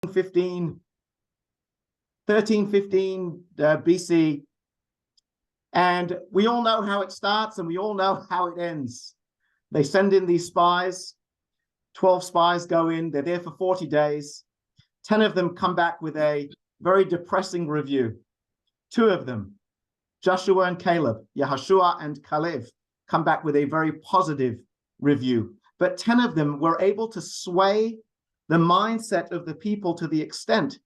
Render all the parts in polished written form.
1315 BC. And we all know how it starts and we all know how it ends. They send in these spies. 12 spies go in. They're there for 40 days. 10 of them come back with a very depressing review. 2 of them, Joshua and Caleb, Yehoshua and Caleb, come back with a very positive review. But 10 of them were able to sway the mindset of the people to the extent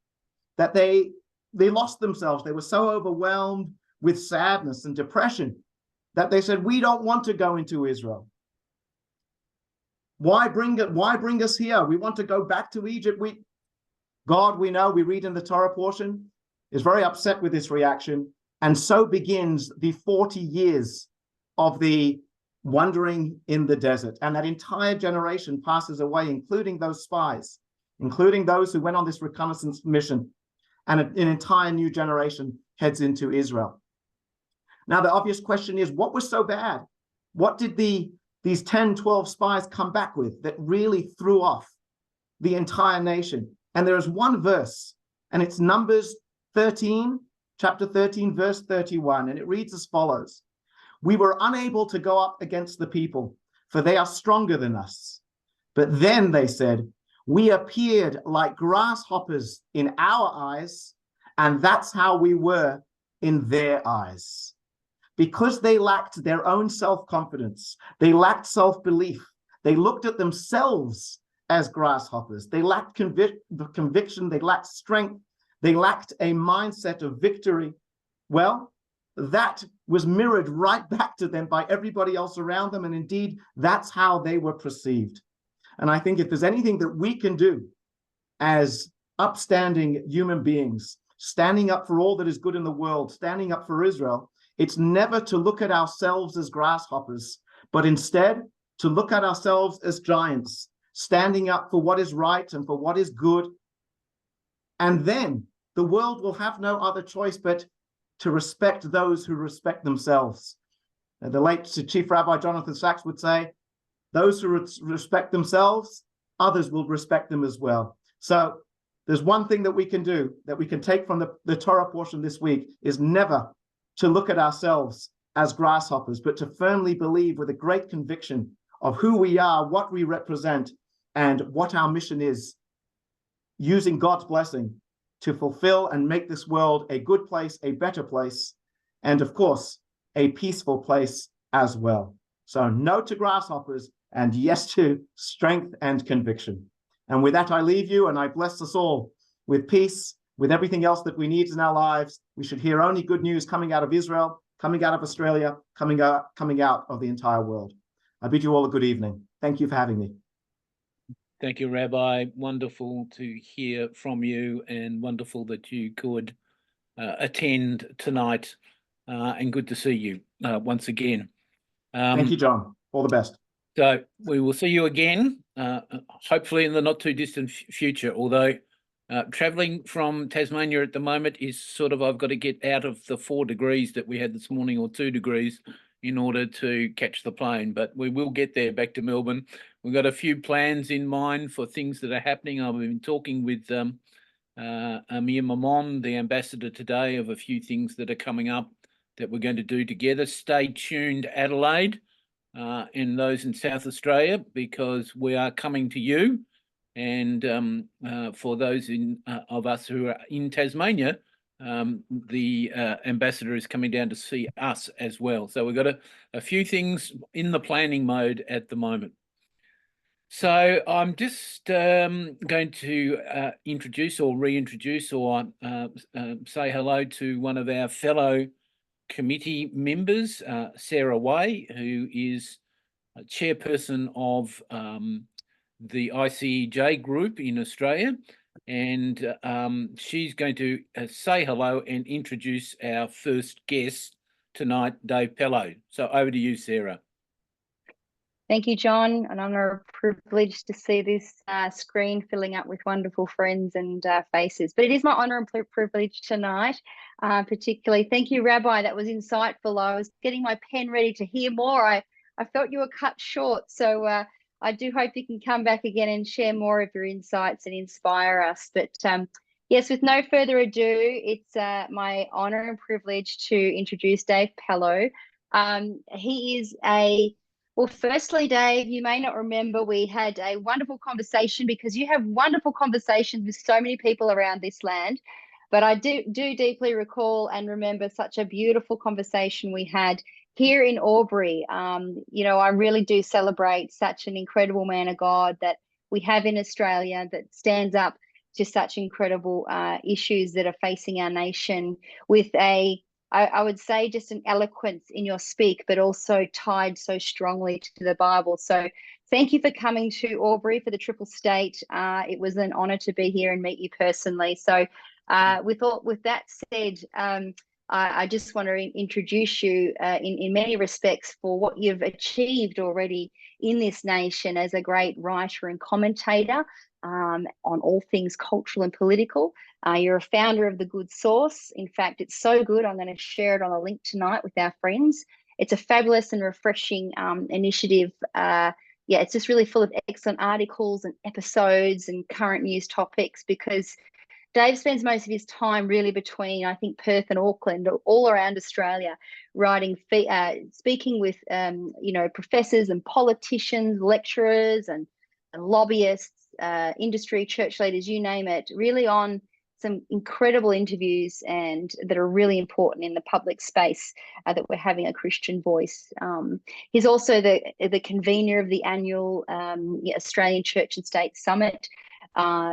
that they lost themselves. They were so overwhelmed with sadness and depression that they said, we don't want to go into Israel. Why bring us here? We want to go back to Egypt. God, we know, we read in the Torah portion, is very upset with this reaction. And so begins the 40 years of the wandering in the desert. And that entire generation passes away, including those spies, including those who went on this reconnaissance mission. And an entire new generation heads into Israel. Now, the obvious question is, what was so bad? What did these 10, 12 spies come back with that really threw off the entire nation? And there is one verse, and it's Numbers 13, chapter 13, verse 31, and it reads as follows. We were unable to go up against the people, for they are stronger than us. But then they said, we appeared like grasshoppers in our eyes, and that's how we were in their eyes. Because they lacked their own self-confidence, they lacked self-belief, they looked at themselves as grasshoppers, they lacked conviction, they lacked strength, they lacked a mindset of victory. Well, that was mirrored right back to them by everybody else around them, and indeed, that's how they were perceived. And I think if there's anything that we can do as upstanding human beings, standing up for all that is good in the world, standing up for Israel, it's never to look at ourselves as grasshoppers, but instead to look at ourselves as giants, standing up for what is right and for what is good. And then the world will have no other choice but to respect those who respect themselves. The late Chief Rabbi Jonathan Sachs would say, those who respect themselves, others will respect them as well. So there's one thing that we can do, that we can take from the Torah portion this week, is never to look at ourselves as grasshoppers, but to firmly believe with a great conviction of who we are, what we represent, and what our mission is, using God's blessing to fulfill and make this world a good place, a better place, and of course, a peaceful place as well. So no to grasshoppers, and yes to strength and conviction. And with that, I leave you, and I bless us all with peace, with everything else that we need in our lives. We should hear only good news coming out of Israel, coming out of Australia, coming out of the entire world. I bid you all a good evening. Thank you for having me. Thank you, Rabbi. Wonderful to hear from you, and wonderful that you could attend tonight, and good to see you once again. Thank you, John. All the best. So we will see you again, hopefully in the not too distant future, although traveling from Tasmania at the moment is sort of, I've got to get out of the 4 degrees that we had this morning, or 2 degrees, in order to catch the plane. But we will get there, back to Melbourne. We've got a few plans in mind for things that are happening. I've been talking with Amir Mammon, the ambassador, today, of a few things that are coming up that we're going to do together. Stay tuned, Adelaide, and those in South Australia, because we are coming to you. And for those of us who are in Tasmania, the ambassador is coming down to see us as well. So we've got a few things in the planning mode at the moment. So I'm just going to introduce or reintroduce or say hello to one of our fellow committee members, Sarah Way, who is a chairperson of the ICEJ group in Australia. And she's going to say hello and introduce our first guest tonight, Dave Pellowe. So over to you, Sarah. Thank you, John. An honour, a privilege to see this screen filling up with wonderful friends and faces. But it is my honour and privilege tonight, particularly. Thank you, Rabbi. That was insightful. I was getting my pen ready to hear more. I felt you were cut short. So I do hope you can come back again and share more of your insights and inspire us. But yes, with no further ado, it's my honor and privilege to introduce Dave Pellowe. He is well, firstly, Dave, you may not remember we had a wonderful conversation, because you have wonderful conversations with so many people around this land. But I do deeply recall and remember such a beautiful conversation we had here in Albury. You know, I really do celebrate such an incredible man of God that we have in Australia that stands up to such incredible issues that are facing our nation with I would say just an eloquence in your speak, but also tied so strongly to the Bible. So thank you for coming to Albury for the Triple State. It was an honor to be here and meet you personally. So with that said, I just want to introduce you in many respects for what you've achieved already in this nation as a great writer and commentator on all things cultural and political. You're a founder of The Good Source. In fact, it's so good, I'm going to share it on a link tonight with our friends. It's a fabulous and refreshing initiative. Yeah, it's just really full of excellent articles and episodes and current news topics, because Dave spends most of his time really between, I think, Perth and Auckland, all around Australia, writing, speaking with, you know, professors and politicians, lecturers and lobbyists, industry, church leaders, you name it, really on some incredible interviews and that are really important in the public space that we're having a Christian voice. He's also the convener of the annual Australian Church and State Summit.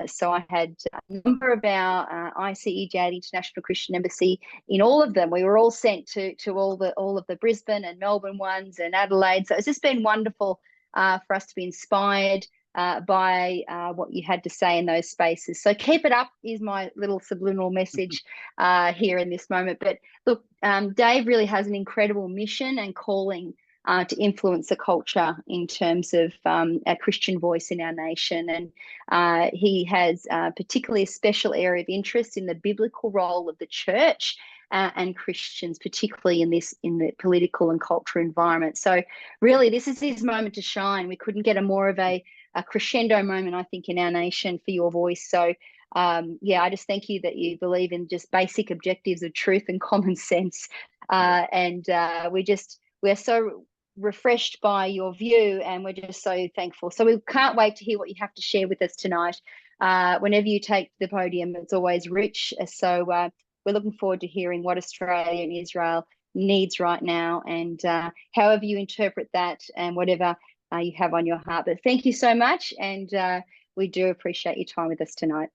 So I had a number of our ICEJ, International Christian Embassy, in all of them. We were all sent to all of the Brisbane and Melbourne ones and Adelaide. So it's just been wonderful for us to be inspired by what you had to say in those spaces. So keep it up is my little subliminal message here in this moment. But look, Dave really has an incredible mission and calling to influence the culture in terms of a Christian voice in our nation. And he has particularly a special area of interest in the biblical role of the church and Christians, particularly in the political and cultural environment. So really, this is his moment to shine. We couldn't get more of a crescendo moment, I think, in our nation for your voice. So yeah, I just thank you that you believe in just basic objectives of truth and common sense. And we're so refreshed by your view, and we're just so thankful. So we can't wait to hear what you have to share with us tonight. Whenever you take the podium, it's always rich. So we're looking forward to hearing what Australia and Israel needs right now, and however you interpret that and whatever you have on your heart. But thank you so much, and we do appreciate your time with us tonight.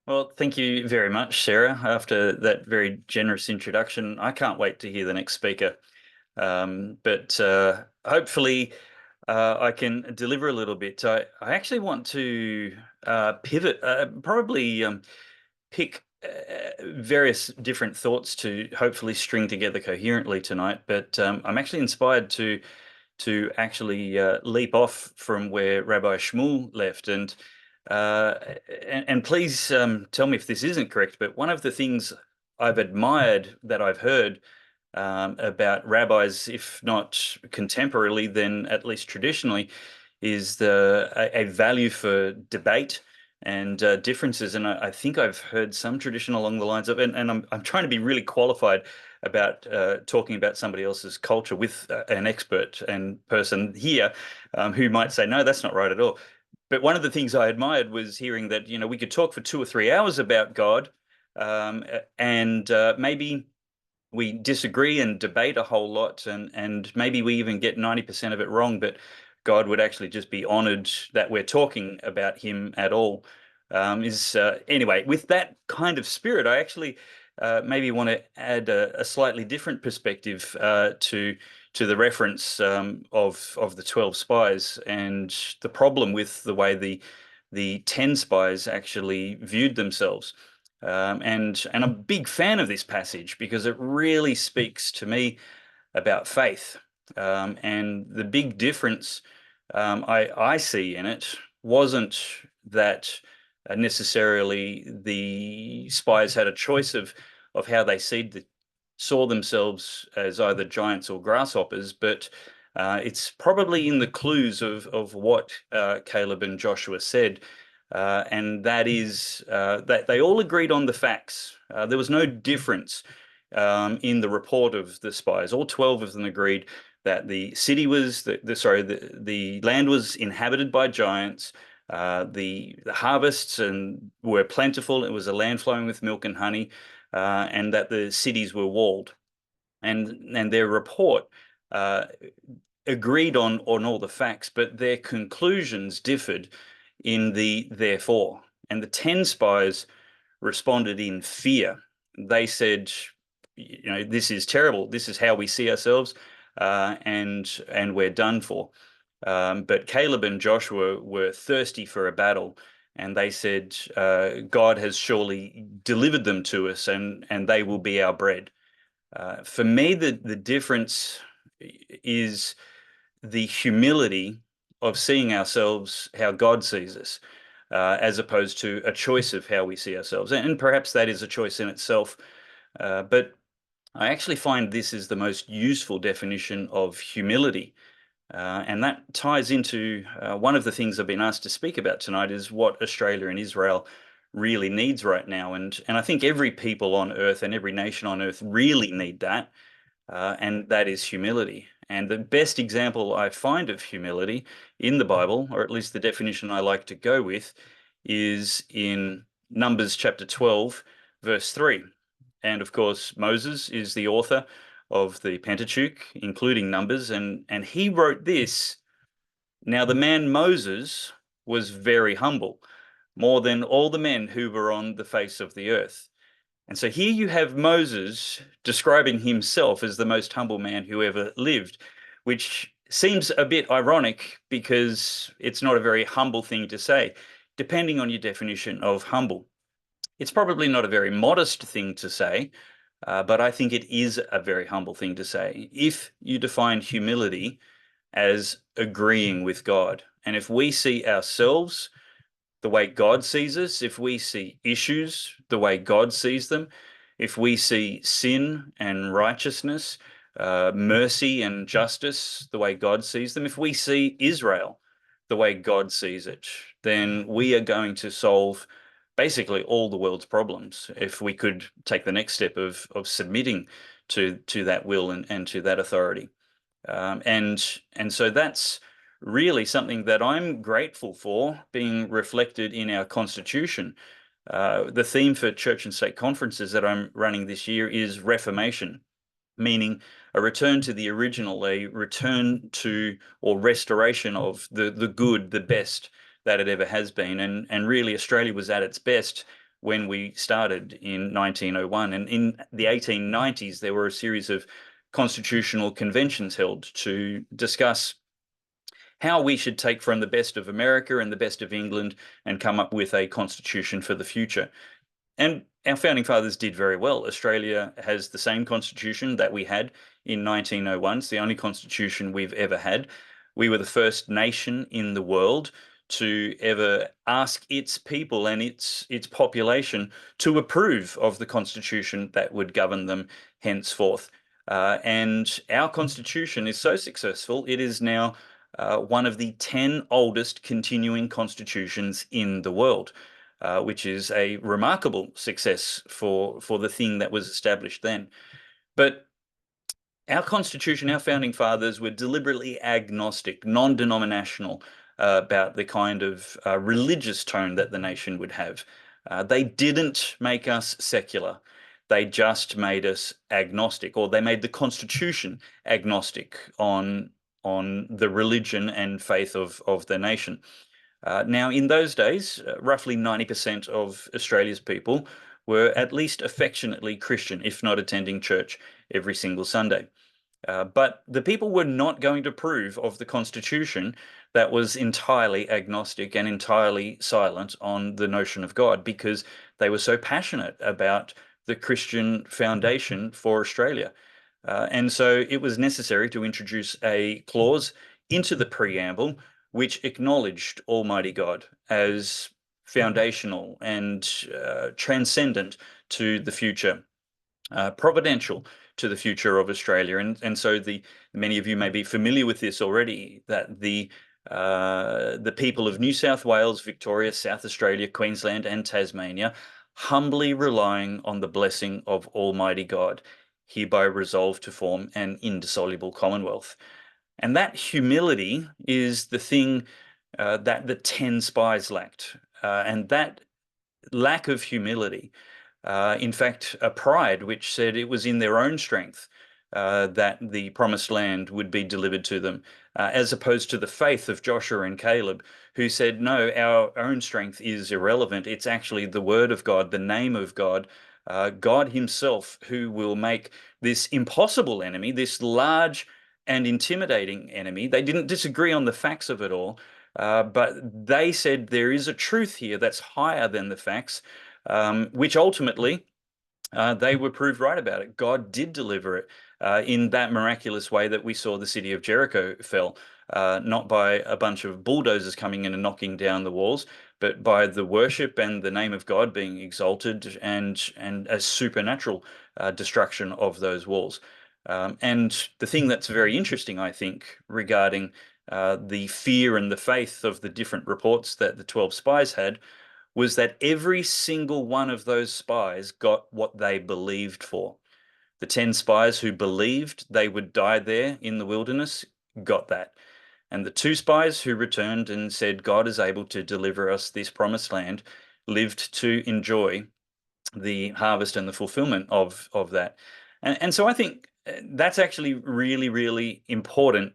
Well, thank you very much, Sarah. After that very generous introduction, I can't wait to hear the next speaker. But hopefully I can deliver a little bit. I actually want to pivot, probably pick various different thoughts to hopefully string together coherently tonight. But I'm actually inspired to actually leap off from where Rabbi Shmuel left. And please tell me if this isn't correct, but one of the things I've admired that I've heard about rabbis, if not contemporarily, then at least traditionally, is a value for debate and differences. And I think I've heard some tradition along the lines of, and I'm trying to be really qualified about talking about somebody else's culture with an expert and person here who might say, no, that's not right at all. But one of the things I admired was hearing that, you know, we could talk for 2 or 3 hours about God, and maybe we disagree and debate a whole lot, and maybe we even get 90% of it wrong, but God would actually just be honored that we're talking about him at all. Anyway, with that kind of spirit, I actually maybe want to add a slightly different perspective to the reference of the 12 spies and the problem with the way the 10 spies actually viewed themselves. And I'm a big fan of this passage because it really speaks to me about faith. And the big difference I see in it wasn't that necessarily the spies had a choice of how they saw themselves as either giants or grasshoppers, but It's probably in the clues of what Caleb and Joshua said, and that is that they all agreed on the facts. There was no difference in the report of the spies. All 12 of them agreed that the city was, the land was inhabited by giants. The harvests were plentiful. It was a land flowing with milk and honey, and that the cities were walled. And their report agreed on all the facts, but their conclusions differed in the therefore. And the 10 spies responded in fear. They said, you know, this is terrible. This is how we see ourselves, and we're done for. But Caleb and Joshua were thirsty for a battle, and they said, God has surely delivered them to us, and they will be our bread. For me, the difference is the humility of seeing ourselves how God sees us, as opposed to a choice of how we see ourselves. And perhaps that is a choice in itself. But I actually find this is the most useful definition of humility. And that ties into one of the things I've been asked to speak about tonight is what Australia and Israel really needs right now. And I think every people on earth and every nation on earth really need that. And that is humility. And the best example I find of humility in the Bible, or at least the definition I like to go with, is in Numbers chapter 12, verse 3. And of course, Moses is the author of the Pentateuch, including Numbers, and he wrote this: "Now the man Moses was very humble, more than all the men who were on the face of the earth." And so here you have Moses describing himself as the most humble man who ever lived, which seems a bit ironic because it's not a very humble thing to say, depending on your definition of humble. It's probably not a very modest thing to say, but I think it is a very humble thing to say. If you define humility as agreeing with God, and if we see ourselves the way God sees us, if we see issues the way God sees them, if we see sin and righteousness, mercy and justice the way God sees them, if we see Israel the way God sees it, then we are going to solve basically all the world's problems if we could take the next step of submitting to that will and to that authority. And so that's really something that I'm grateful for being reflected in our Constitution. The theme for church and state conferences that I'm running this year is Reformation, meaning a return to the original, a return to or restoration of the good, the best that it ever has been. And really Australia was at its best when we started in 1901. And in the 1890s, there were a series of constitutional conventions held to discuss how we should take from the best of America and the best of England and come up with a constitution for the future. And our founding fathers did very well. Australia has the same constitution that we had in 1901. It's the only constitution we've ever had. We were the first nation in the world to ever ask its people and its population to approve of the constitution that would govern them henceforth. And our constitution is so successful, it is now one of the 10 oldest continuing constitutions in the world, which is a remarkable success for the thing that was established then. But our constitution, our founding fathers were deliberately agnostic, non-denominational about the kind of religious tone that the nation would have. They didn't make us secular. They just made us agnostic, or they made the Constitution agnostic on the religion and faith of the nation. Now, in those days, roughly 90% of Australia's people were at least affectionately Christian, if not attending church every single Sunday. But the people were not going to approve of the Constitution that was entirely agnostic and entirely silent on the notion of God, because they were so passionate about the Christian foundation for Australia. And so it was necessary to introduce a clause into the preamble which acknowledged Almighty God as foundational and transcendent to the future, providential to the future of Australia. And so many of you may be familiar with this already, that the people of New South Wales, Victoria, South Australia, Queensland, and Tasmania, humbly relying on the blessing of Almighty God, hereby resolve to form an indissoluble commonwealth. And that humility is the thing that the 10 spies lacked. And that lack of humility, in fact, a pride which said it was in their own strength that the promised land would be delivered to them, as opposed to the faith of Joshua and Caleb, who said, no, our own strength is irrelevant. It's actually the word of God, the name of God, God himself, who will make this impossible enemy, this large and intimidating enemy. They didn't disagree on the facts of it all, but they said there is a truth here that's higher than the facts, which ultimately they were proved right about it. God did deliver it in that miraculous way that we saw the city of Jericho fell, not by a bunch of bulldozers coming in and knocking down the walls, but by the worship and the name of God being exalted, and a supernatural destruction of those walls. And the thing that's very interesting, I think, regarding the fear and the faith of the different reports that the 12 spies had, was that every single one of those spies got what they believed for. The 10 spies who believed they would die there in the wilderness got that. And the 2 spies who returned and said, God is able to deliver us this promised land, lived to enjoy the harvest and the fulfillment of that. And so I think that's actually really, really important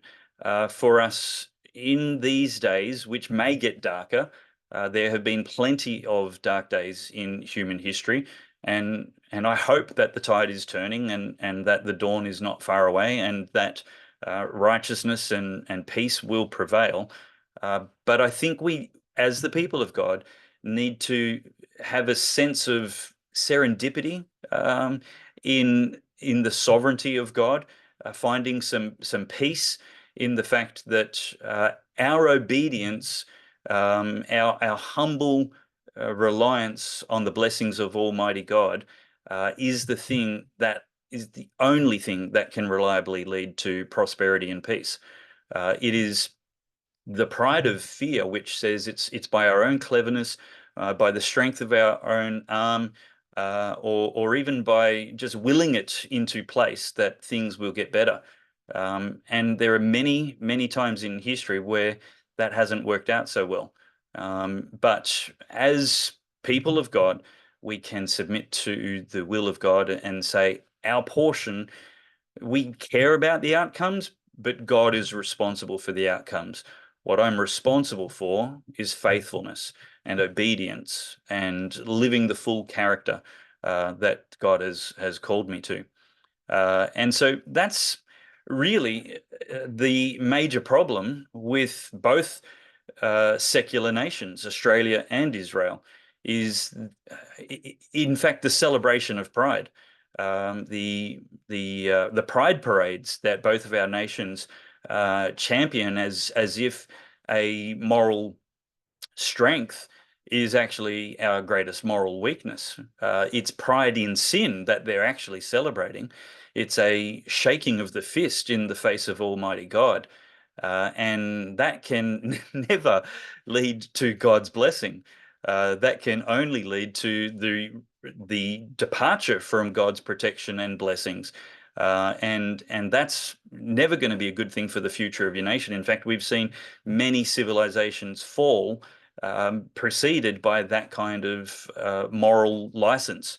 for us in these days, which may get darker. There have been plenty of dark days in human history, and I hope that the tide is turning, and that the dawn is not far away, and that righteousness and peace will prevail. But I think we, as the people of God, need to have a sense of serendipity in the sovereignty of God, finding some peace in the fact that our obedience, our humble reliance on the blessings of Almighty God is the thing that is the only thing that can reliably lead to prosperity and peace. It is the pride of fear, which says it's by our own cleverness, by the strength of our own arm, or even by just willing it into place, that things will get better. And there are many, many times in history where that hasn't worked out so well. But as people of God, we can submit to the will of God and say, our portion, we care about the outcomes, but God is responsible for the outcomes. What I'm responsible for is faithfulness and obedience and living the full character that God has called me to. And so that's really the major problem with both secular nations, Australia and Israel, is in fact the celebration of pride. The pride parades that both of our nations champion as if a moral strength is actually our greatest moral weakness. It's pride in sin that they're actually celebrating. It's a shaking of the fist in the face of Almighty God. And that can never lead to God's blessing. That can only lead to the departure from God's protection and blessings. And that's never going to be a good thing for the future of your nation. In fact, we've seen many civilizations fall preceded by that kind of moral license,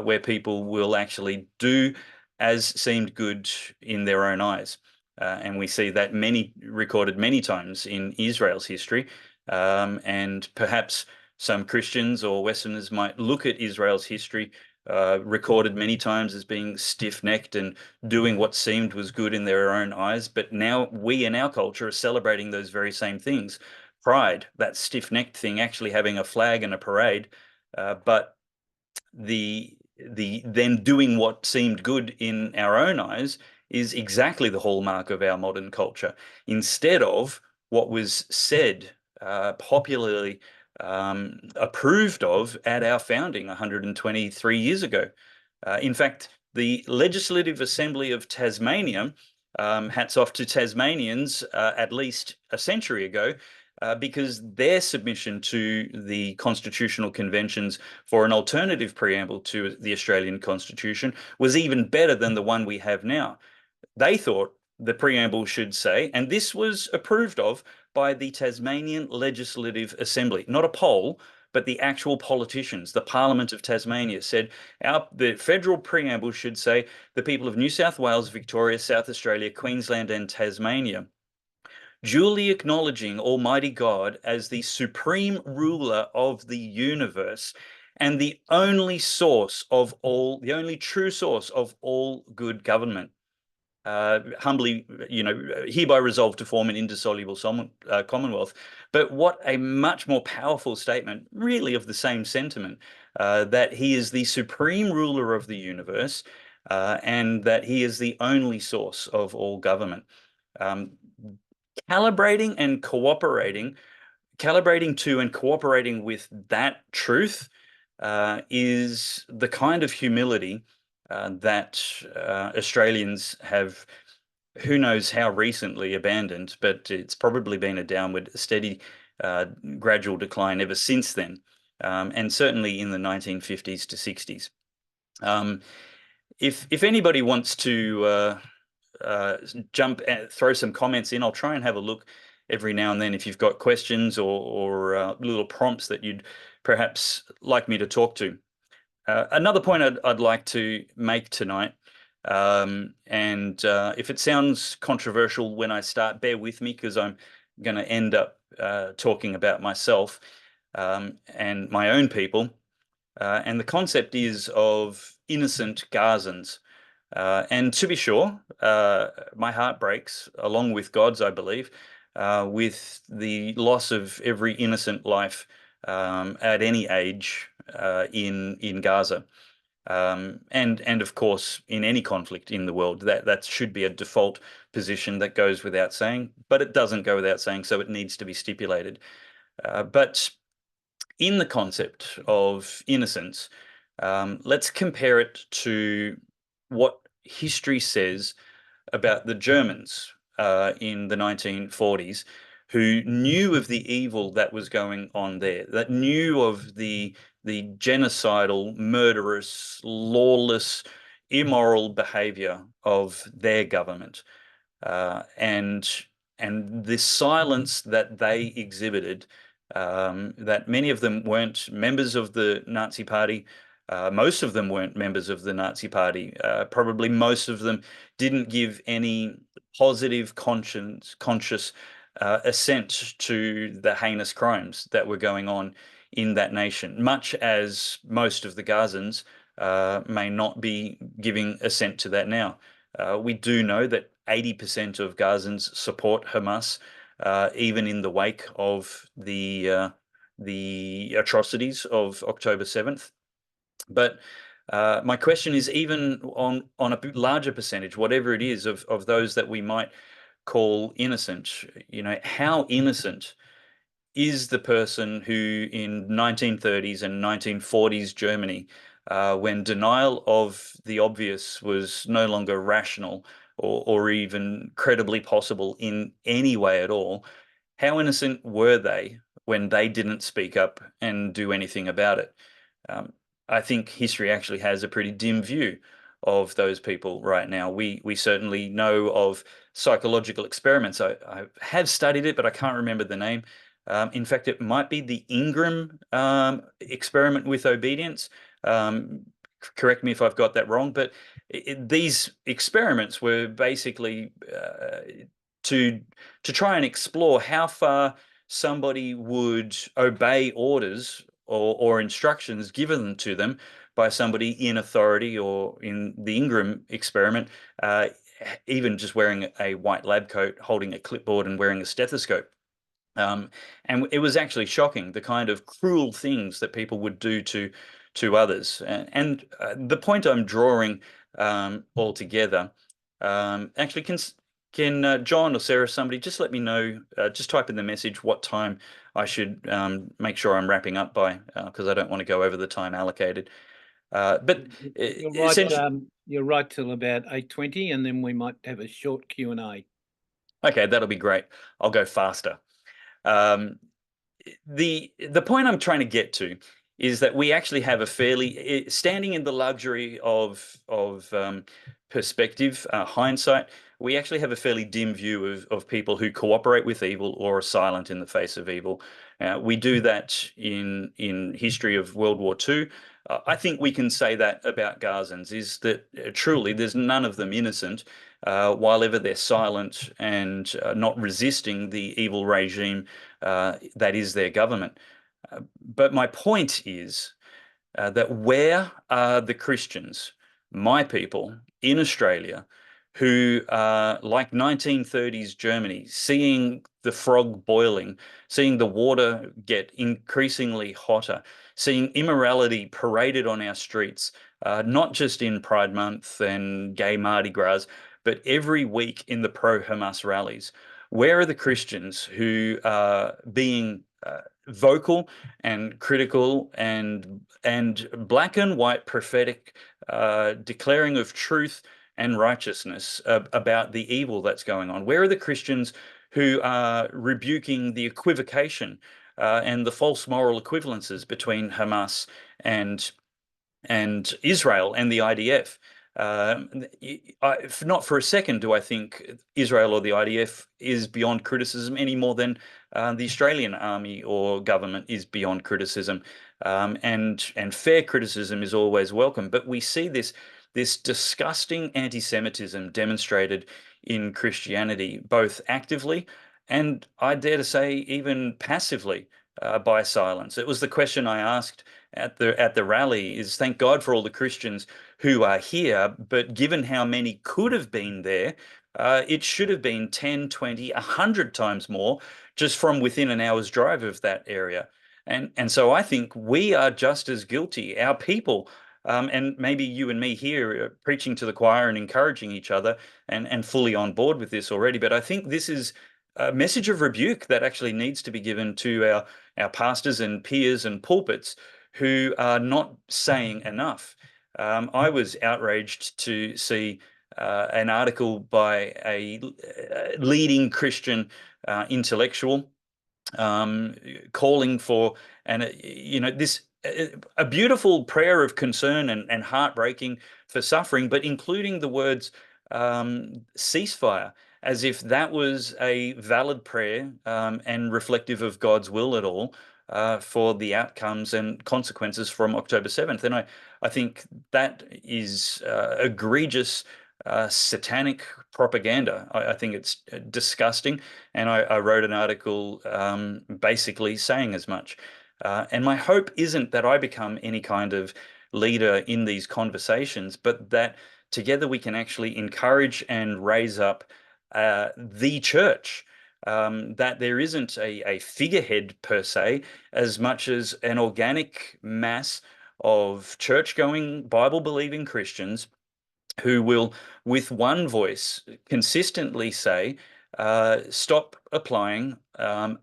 where people will actually do as seemed good in their own eyes. And we see that recorded many times in Israel's history. And perhaps some Christians or Westerners might look at Israel's history recorded many times as being stiff-necked and doing what seemed was good in their own eyes. But now we in our culture are celebrating those very same things. Pride, that stiff-necked thing, actually having a flag and a parade, but the then doing what seemed good in our own eyes is exactly the hallmark of our modern culture, instead of what was said, popularly approved of at our founding 123 years ago. In fact, The Legislative Assembly of Tasmania, hats off to Tasmanians, at least a century ago, because their submission to the constitutional conventions for an alternative preamble to the Australian Constitution was even better than the one we have now. They thought the preamble should say, and this was approved of by the Tasmanian Legislative Assembly, not a poll, but the actual politicians, the Parliament of Tasmania said, the federal preamble should say, the people of New South Wales, Victoria, South Australia, Queensland and Tasmania, duly acknowledging Almighty God as the supreme ruler of the universe and the only source of all, the only true source of all good government. Humbly, hereby resolved to form an indissoluble commonwealth. But what a much more powerful statement, really, of the same sentiment, that he is the supreme ruler of the universe and that he is the only source of all government. Calibrating to and cooperating with that truth is the kind of humility that Australians have, who knows how recently, abandoned, but it's probably been a downward, steady, gradual decline ever since then, and certainly in the 1950s to 60s. If anybody wants to throw some comments in, I'll try and have a look every now and then if you've got questions or little prompts that you'd perhaps like me to talk to. Another point I'd like to make tonight, and if it sounds controversial when I start, bear with me, because I'm going to end up talking about myself and my own people. And the concept is of innocent Gazans. And to be sure, my heart breaks, along with God's, I believe, with the loss of every innocent life at any age in Gaza, and of course in any conflict in the world. That should be a default position that goes without saying, but it doesn't go without saying, so it needs to be stipulated. But in the concept of innocence, let's compare it to what history says about the Germans in the 1940s, who knew of the evil that was going on there, that knew of the genocidal, murderous, lawless, immoral behavior of their government, and the silence that they exhibited, that many of them weren't members of the Nazi Party. Most of them weren't members of the Nazi Party. Probably most of them didn't give any positive, conscious assent to the heinous crimes that were going on in that nation, much as most of the Gazans may not be giving assent to that now. We do know that 80% of Gazans support Hamas, even in the wake of the atrocities of October 7th. But my question is, even on a larger percentage, whatever it is, of those that we might call innocent, how innocent is the person who in 1930s and 1940s Germany, when denial of the obvious was no longer rational or even credibly possible in any way at all, how innocent were they when they didn't speak up and do anything about it? I think history actually has a pretty dim view of those people right now. We certainly know of psychological experiments. I have studied it, but I can't remember the name. In fact, it might be the Ingram experiment with obedience. Correct me if I've got that wrong, but these experiments were basically to try and explore how far somebody would obey orders or instructions given to them by somebody in authority, or in the Ingram experiment, even just wearing a white lab coat, holding a clipboard and wearing a stethoscope. And it was actually shocking, the kind of cruel things that people would do to others. And the point I'm drawing altogether, actually, can John or Sarah, somebody just let me know, just type in the message what time I should make sure I'm wrapping up by, because I don't want to go over the time allocated. But You're right. essentially, You're right till about 8:20, and then we might have a short Q&A. okay, that'll be great. I'll go faster. The point I'm trying to get to is that we actually have a fairly, standing in the luxury of perspective, hindsight, we actually have a fairly dim view of people who cooperate with evil or are silent in the face of evil. We do that in history of World War II. I think we can say that about Gazans, is that truly there's none of them innocent, while ever they're silent and not resisting the evil regime that is their government. But my point is that where are the Christians, my people in Australia, who are like 1930s Germany, seeing the frog boiling, seeing the water get increasingly hotter, seeing immorality paraded on our streets, not just in Pride Month and gay Mardi Gras, but every week in the pro-Hamas rallies? Where are the Christians who are being vocal and critical and black and white prophetic declaring of truth and righteousness about the evil that's going on? Where are the Christians who are rebuking the equivocation and the false moral equivalences between Hamas and Israel and the IDF? Not for a second do I think Israel or the IDF is beyond criticism any more than the Australian army or government is beyond criticism. And fair criticism is always welcome. But we see this disgusting anti-Semitism demonstrated in Christianity, both actively and, I dare to say, even passively, by silence. It was the question I asked at the rally, is thank God for all the Christians who are here, but given how many could have been there, it should have been 10, 20, 100 times more just from within an hour's drive of that area. And so I think we are just as guilty, our people, and maybe you and me here preaching to the choir and encouraging each other and fully on board with this already. But I think this is a message of rebuke that actually needs to be given to our pastors and peers and pulpits who are not saying enough. I was outraged to see an article by a leading Christian intellectual calling for, this a beautiful prayer of concern and heartbreaking for suffering, but including the words ceasefire, as if that was a valid prayer and reflective of God's will at all for the outcomes and consequences from October 7th. And I think that is egregious satanic propaganda. I think it's disgusting. And I wrote an article basically saying as much. And my hope isn't that I become any kind of leader in these conversations, but that together we can actually encourage and raise up the church, that there isn't a figurehead per se, as much as an organic mass of church-going, Bible-believing Christians who will, with one voice, consistently say, stop applying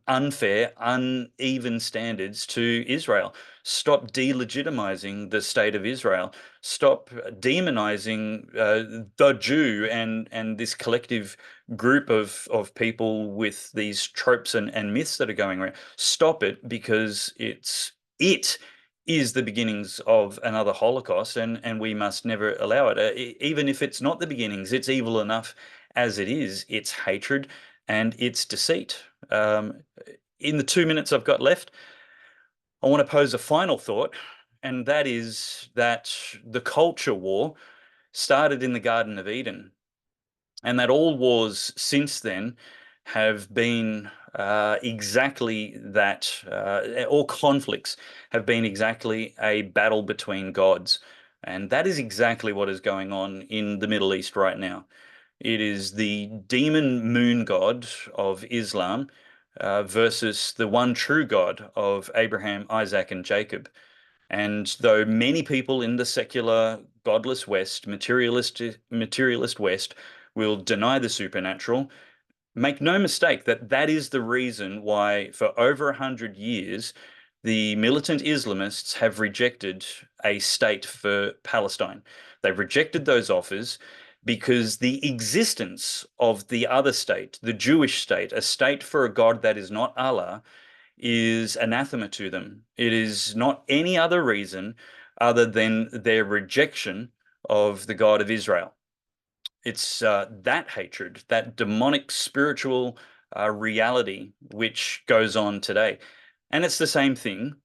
unfair, uneven standards to Israel. Stop delegitimizing the state of Israel. Stop demonizing the Jew and this collective group of people with these tropes and myths that are going around. Stop it, because it is the beginnings of another Holocaust, and we must never allow it. Even if it's not the beginnings, it's evil enough as it is. It's hatred and it's deceit. In the 2 minutes I've got left, I want to pose a final thought, and that is that the culture war started in the Garden of Eden, and that all wars since then have been exactly that. All conflicts have been exactly a battle between gods. And that is exactly what is going on in the Middle East right now. It is the demon moon god of Islam versus the one true God of Abraham, Isaac, and Jacob. And though many people in the secular, godless West, materialist West, will deny the supernatural, make no mistake that that is the reason why for over 100 years the militant Islamists have rejected a state for Palestine. They've rejected those offers because the existence of the other state, the Jewish state, a state for a God that is not Allah, is anathema to them. It is not any other reason other than their rejection of the God of Israel. It's that hatred, that demonic spiritual reality which goes on today. And it's the same thing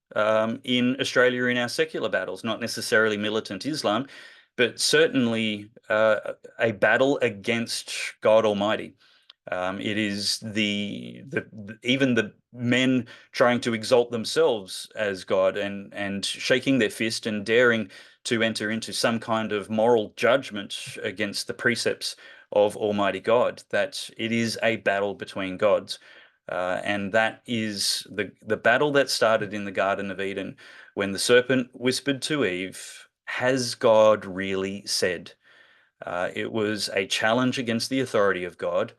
in Australia in our secular battles, not necessarily militant Islam, but certainly a battle against God Almighty. It is even the men trying to exalt themselves as God and shaking their fist and daring to enter into some kind of moral judgment against the precepts of Almighty God, that it is a battle between gods. And that is the battle that started in the Garden of Eden when the serpent whispered to Eve, "Has God really said?" It was a challenge against the authority of God.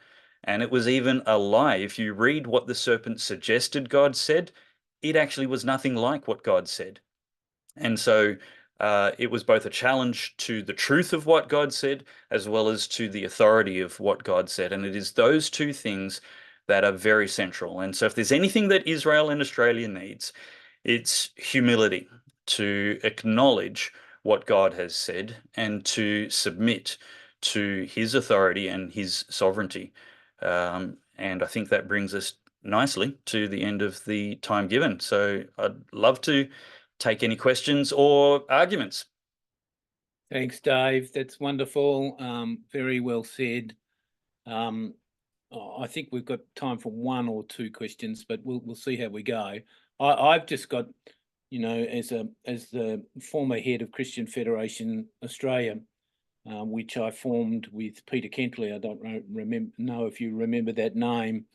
And it was even a lie. If you read what the serpent suggested God said, it actually was nothing like what God said. And so it was both a challenge to the truth of what God said, as well as to the authority of what God said. And it is those two things that are very central. And so if there's anything that Israel and Australia needs, it's humility to acknowledge what God has said and to submit to his authority and his sovereignty. And I think that brings us nicely to the end of the time given. So I'd love to take any questions or arguments. Thanks, Dave. That's wonderful. Very well said. I think we've got time for one or two questions, but we'll see how we go. I've just got, you know, as the former head of Christian Federation Australia, which I formed with Peter Kentley. I don't know if you remember that name.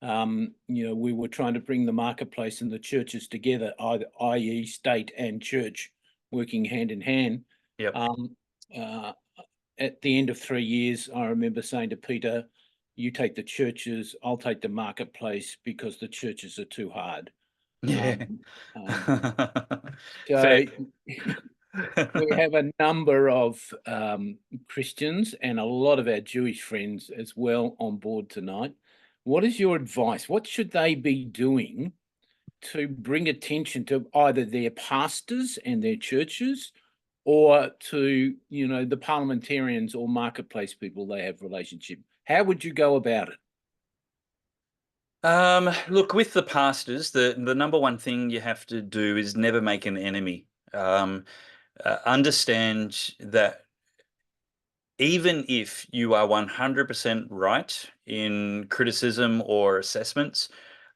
You know, we were trying to bring the marketplace and the churches together, i.e. state and church working hand in hand. Yep. At the end of 3 years, I remember saying to Peter, "You take the churches, I'll take the marketplace because the churches are too hard." Yeah. So we have a number of Christians and a lot of our Jewish friends as well on board tonight. What is your advice? What should they be doing to bring attention to either their pastors and their churches, or to, you know, the parliamentarians or marketplace people they have relationship? How would you go about it? Look, with the pastors, the number one thing you have to do is never make an enemy. Understand that even if you are 100% right in criticism or assessments,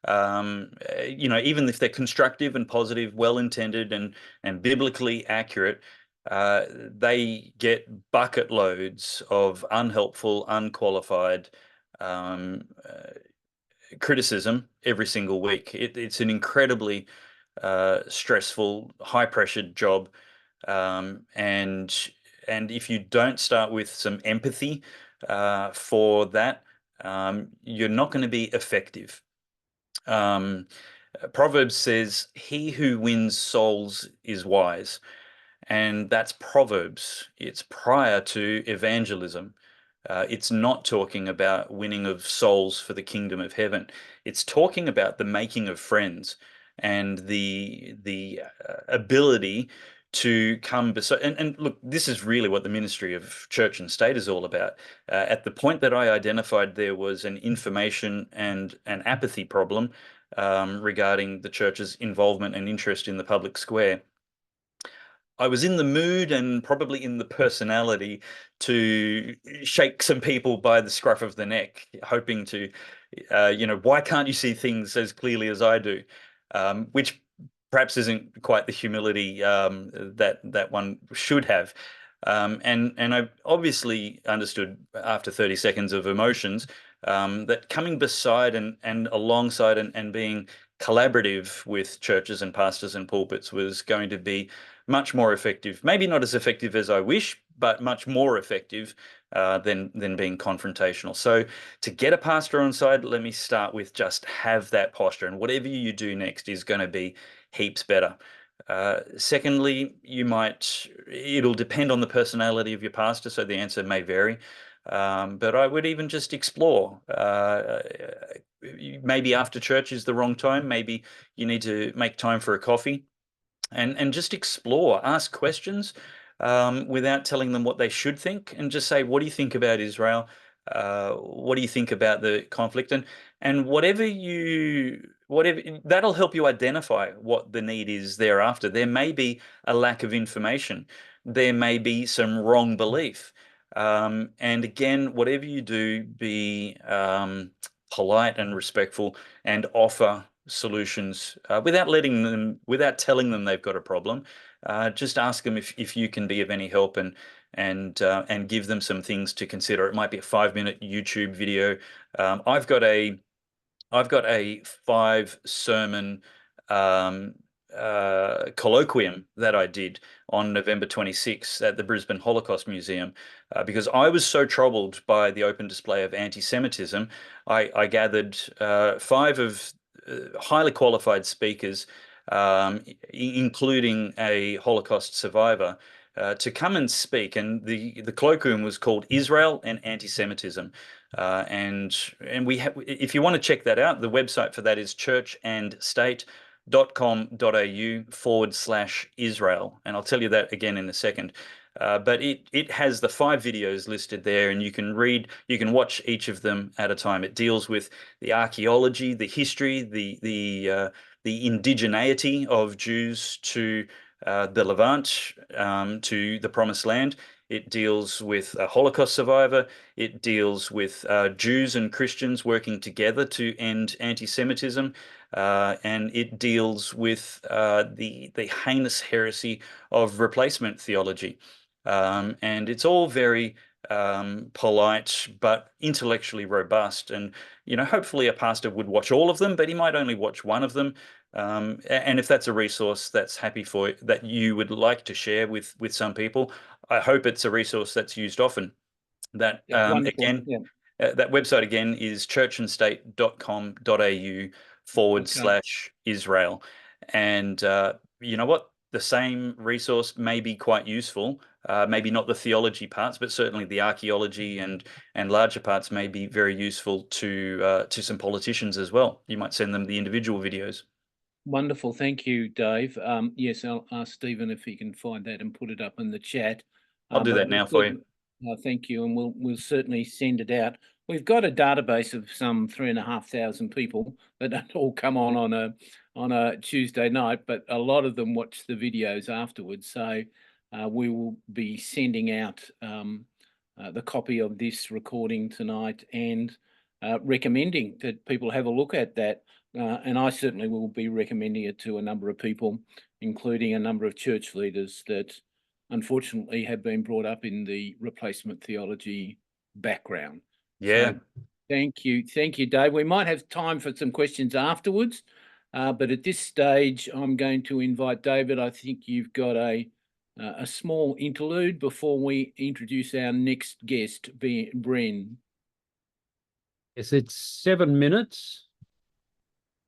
you know, even if they're constructive and positive, well-intended and biblically accurate, they get bucket loads of unhelpful, unqualified criticism every single week. It's an incredibly stressful, high-pressured job, and if you don't start with some empathy for that, you're not going to be effective. Proverbs says, "He who wins souls is wise," and that's Proverbs. It's prior to evangelism. It's not talking about winning of souls for the kingdom of heaven. It's talking about the making of friends and the ability to come beside. And look, this is really what the ministry of church and state is all about. At the point that I identified there was an information and an apathy problem regarding the church's involvement and interest in the public square, I was in the mood and probably in the personality to shake some people by the scruff of the neck, hoping to, you know, why can't you see things as clearly as I do? Which perhaps isn't quite the humility that one should have. And I obviously understood after 30 seconds of emotions that coming beside and alongside and being collaborative with churches and pastors and pulpits was going to be much more effective. Maybe not as effective as I wish, but much more effective than being confrontational. So to get a pastor on side, let me start with just have that posture, and whatever you do next is going to be heaps better. Secondly, it'll depend on the personality of your pastor, so the answer may vary. But I would even just explore. Maybe after church is the wrong time. Maybe you need to make time for a coffee and just explore, ask questions without telling them what they should think, and just say, what do you think about Israel? What do you think about the conflict? And whatever that'll help you identify what the need is thereafter. There may be a lack of information. There may be some wrong belief. And again, whatever you do, be polite and respectful, and offer solutions without telling them they've got a problem. Just ask them if you can be of any help, and give them some things to consider. It might be a 5-minute YouTube video. I've got a 5-sermon colloquium that I did on November 26th at the Brisbane Holocaust Museum, because I was so troubled by the open display of anti-Semitism. I gathered 5 of highly qualified speakers, including a Holocaust survivor, to come and speak. And the colloquium was called Israel and Anti-Semitism. And we have, if you want to check that out, the website for that is churchandstate.com.au/Israel. And I'll tell you that again in a second. But it has the 5 videos listed there, and you can watch each of them at a time. It deals with the archaeology, the history, the indigeneity of Jews to the Levant, to the Promised Land. It deals with a Holocaust survivor. It deals with Jews and Christians working together to end anti-Semitism. And it deals with the heinous heresy of replacement theology. And it's all very polite, but intellectually robust. And, hopefully a pastor would watch all of them, but he might only watch one of them. And if that's a resource that you would like to share with some people, I hope it's a resource that's used often. That that website again is churchandstate.com.au/Israel. And you know what? The same resource may be quite useful. Maybe not the theology parts, but certainly the archaeology and larger parts may be very useful to some politicians as well. You might send them the individual videos. Wonderful. Thank you, Dave. Yes, I'll ask Stephen if he can find that and put it up in the chat. I'll do that now for you. Thank you, and we'll certainly send it out. We've got a database of some 3,500 people that don't all come on a Tuesday night, but a lot of them watch the videos afterwards. So we will be sending out the copy of this recording tonight, and recommending that people have a look at that. And I certainly will be recommending it to a number of people, including a number of church leaders that unfortunately have been brought up in the replacement theology background. Yeah. So, thank you, Dave. We might have time for some questions afterwards, but at this stage, I'm going to invite David. I think you've got a small interlude before we introduce our next guest, Bren. Yes, it's 7 minutes.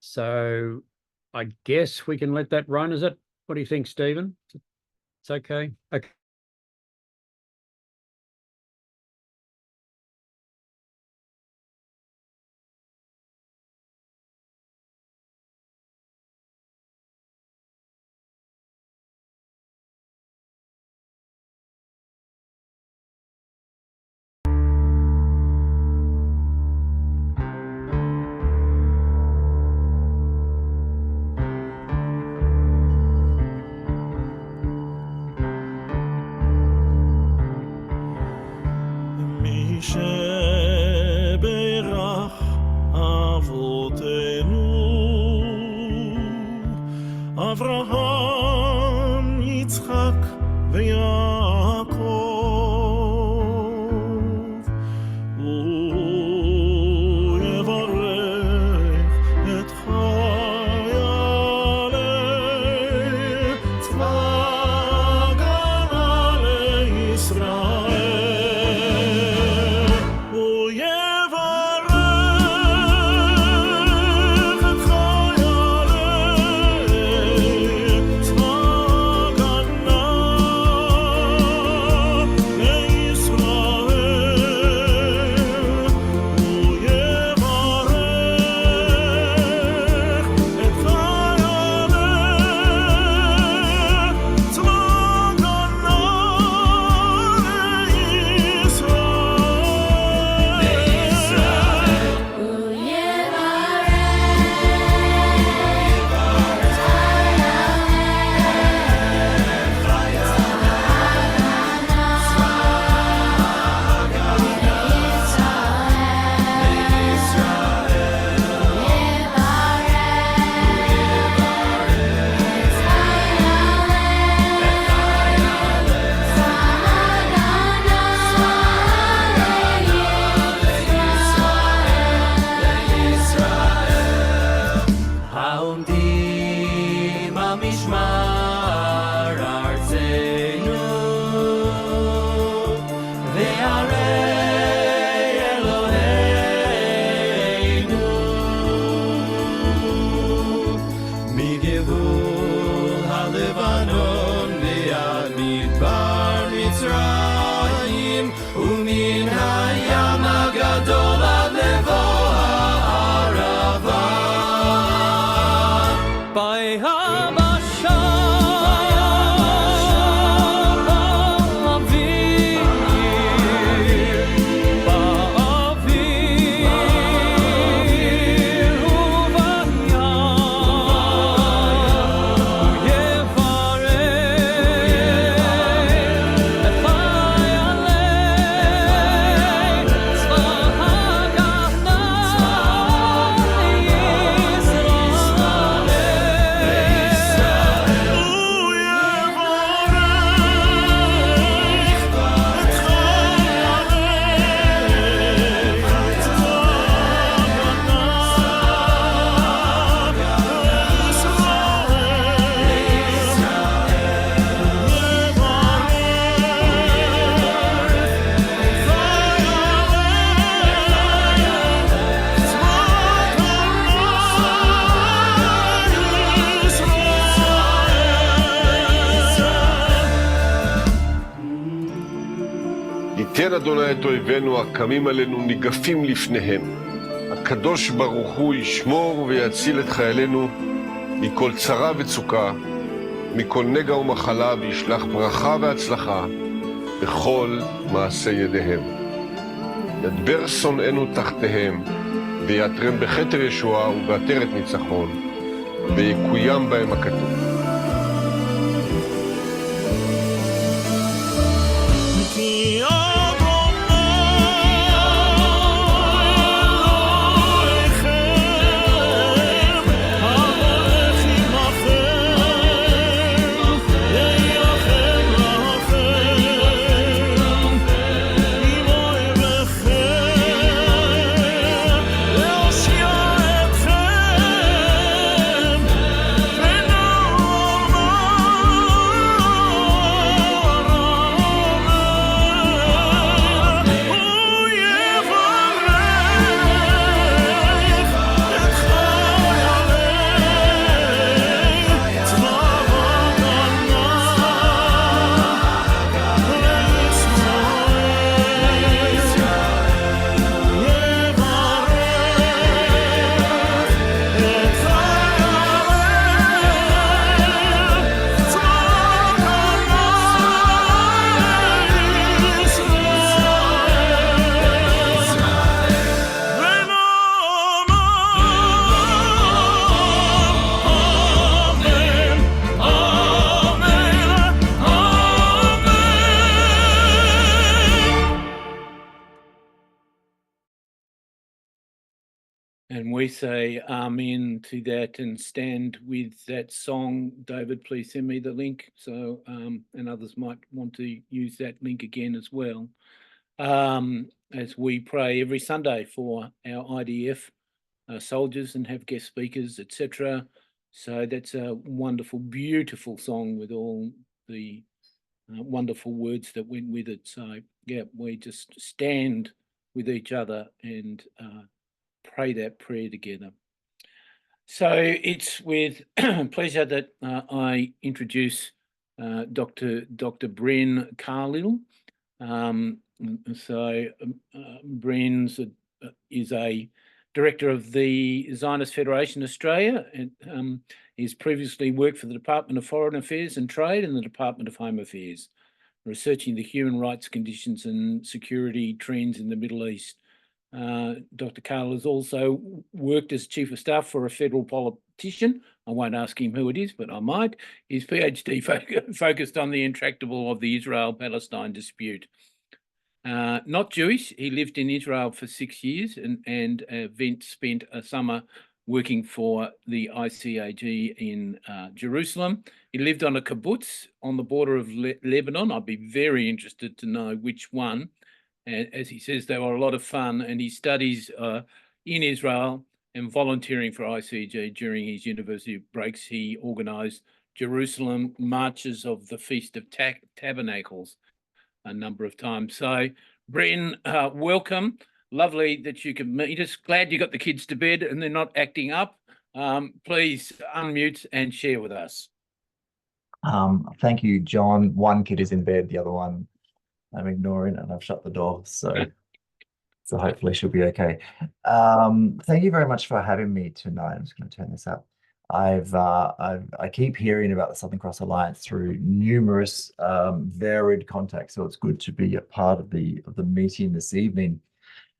So I guess we can let that run. Is it? What do you think, Stephen? It's okay. Okay. אברהם, יצחק ויעקב, הוא יברך את חיילי צבא ההגנה לישראל, הוא יברך את חיילי כבר מצרים ומן הים הגדול עד לבוא הערבה ביבשה ייתן אדוני את אויבינו הקמים עלינו ניגפים לפניהם. הקדוש ברוך הוא ישמור ויציל את חיילינו מכל צרה וצוקה, מכל נגע ומחלה, וישלח ברכה והצלחה בכל מעשה ידיהם. ידבר שונאינו תחתיהם, ויעטרם בכתר ישועה ובעטרת ניצחון, ויקוים בהם הכתוב. And we say amen to that and stand with that song. David, please send me the link so and others might want to use that link again as well. As we pray every Sunday for our IDF soldiers and have guest speakers, etc. So that's a wonderful, beautiful song with all the wonderful words that went with it. So yeah, we just stand with each other and pray that prayer together. So it's with pleasure that I introduce Dr. Bren Carlill. Bren is a director of the Zionist Federation Australia, and he's previously worked for the Department of Foreign Affairs and Trade and the Department of Home Affairs, researching the human rights conditions and security trends in the Middle East. Dr. Carlill has also worked as Chief of Staff for a federal politician. I won't ask him who it is, but I might. His PhD focused on the intractable of the Israel-Palestine dispute. Not Jewish, he lived in Israel for 6 years and spent a summer working for the ICAG in Jerusalem. He lived on a kibbutz on the border of Lebanon. I'd be very interested to know which one. And as he says, they were a lot of fun, and he studies in Israel and volunteering for ICAG during his university breaks. He organised Jerusalem marches of the Feast of Tabernacles a number of times. So, Bren, welcome. Lovely that you can meet us. Glad you got the kids to bed and they're not acting up. Please unmute and share with us. Thank you, John. One kid is in bed, the other one I'm ignoring, and I've shut the door. So hopefully she'll be okay. Thank you very much for having me tonight. I'm just going to turn this up. I keep hearing about the Southern Cross Alliance through numerous varied contacts, so it's good to be a part of the meeting this evening.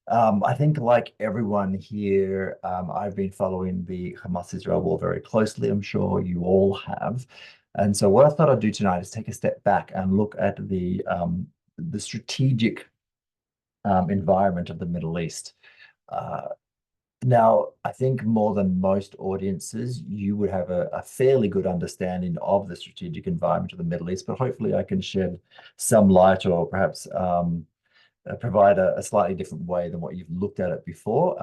I think, like everyone here, I've been following the Hamas-Israel war very closely. I'm sure you all have. And so what I thought I'd do tonight is take a step back and look at the strategic environment of the Middle East. Now, I think more than most audiences, you would have a fairly good understanding of the strategic environment of the Middle East, but hopefully I can shed some light, or perhaps provide a slightly different way than what you've looked at it before.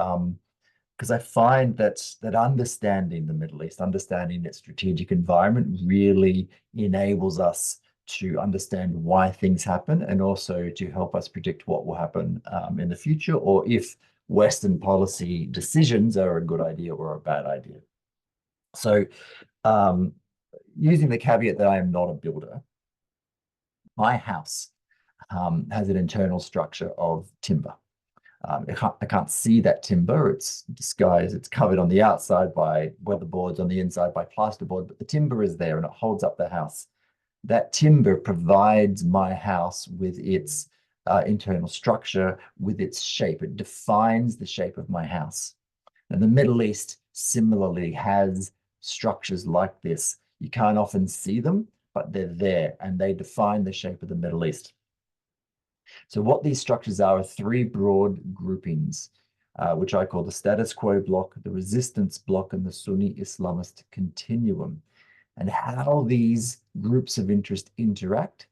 Because I find that understanding the Middle East, understanding its strategic environment, really enables us to understand why things happen, and also to help us predict what will happen in the future, or if Western policy decisions are a good idea or a bad idea. So using the caveat that I am not a builder, my house has an internal structure of timber. I can't see that timber. It's disguised, it's covered on the outside by weatherboards, on the inside by plasterboard, but the timber is there and it holds up the house. That timber provides my house with its internal structure, with its shape. It defines the shape of my house. And the Middle East similarly has structures like this. You can't often see them, but they're there and they define the shape of the Middle East. So what these structures are three broad groupings, which I call the status quo bloc, the resistance bloc, and the Sunni Islamist continuum. And how these groups of interest interact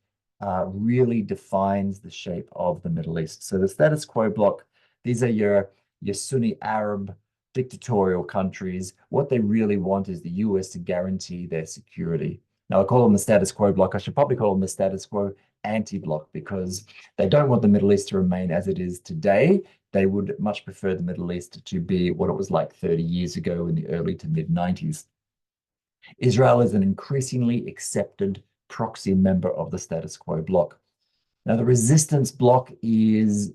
really defines the shape of the Middle East. So the status quo bloc, these are your Sunni Arab dictatorial countries. What they really want is the US to guarantee their security. Now, I call them the status quo bloc. I should probably call them the status quo anti-bloc, because they don't want the Middle East to remain as it is today. They would much prefer the Middle East to be what it was like 30 years ago in the early to mid-90s. Israel is an increasingly accepted proxy member of the status quo bloc. Now, the resistance bloc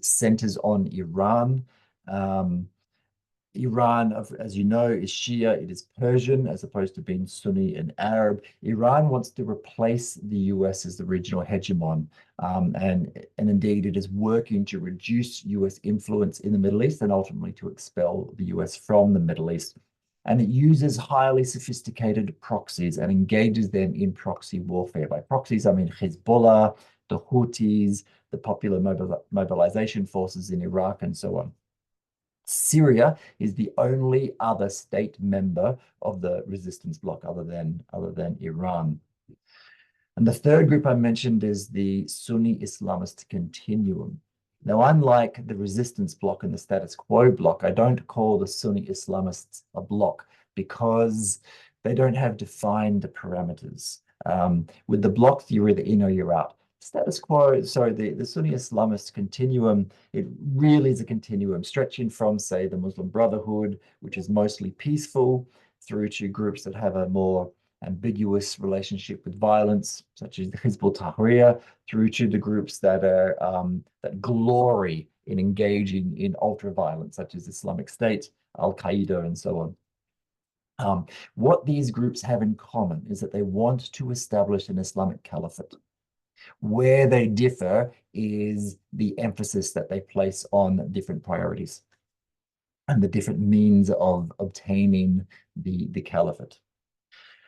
centers on Iran. Iran, as you know, is Shia. It is Persian as opposed to being Sunni and Arab. Iran wants to replace the US as the regional hegemon. And indeed, it is working to reduce US influence in the Middle East and ultimately to expel the US from the Middle East. And it uses highly sophisticated proxies and engages them in proxy warfare. By proxies, I mean Hezbollah, the Houthis, the Popular Mobilization Forces in Iraq, and so on. Syria is the only other state member of the resistance bloc other than Iran. And the third group I mentioned is the Sunni Islamist continuum. Now, unlike the resistance bloc and the status quo bloc, I don't call the Sunni Islamists a bloc because they don't have defined parameters. With the bloc, you're either in or you're out. Status quo, sorry, the Sunni Islamist continuum, it really is a continuum stretching from, say, the Muslim Brotherhood, which is mostly peaceful, through to groups that have a more ambiguous relationship with violence, such as the Hizb ut-Tahrir, through to the groups that are that glory in engaging in ultra-violence, such as Islamic State, Al-Qaeda, and so on. What these groups have in common is that they want to establish an Islamic caliphate. Where they differ is the emphasis that they place on different priorities and the different means of obtaining the caliphate.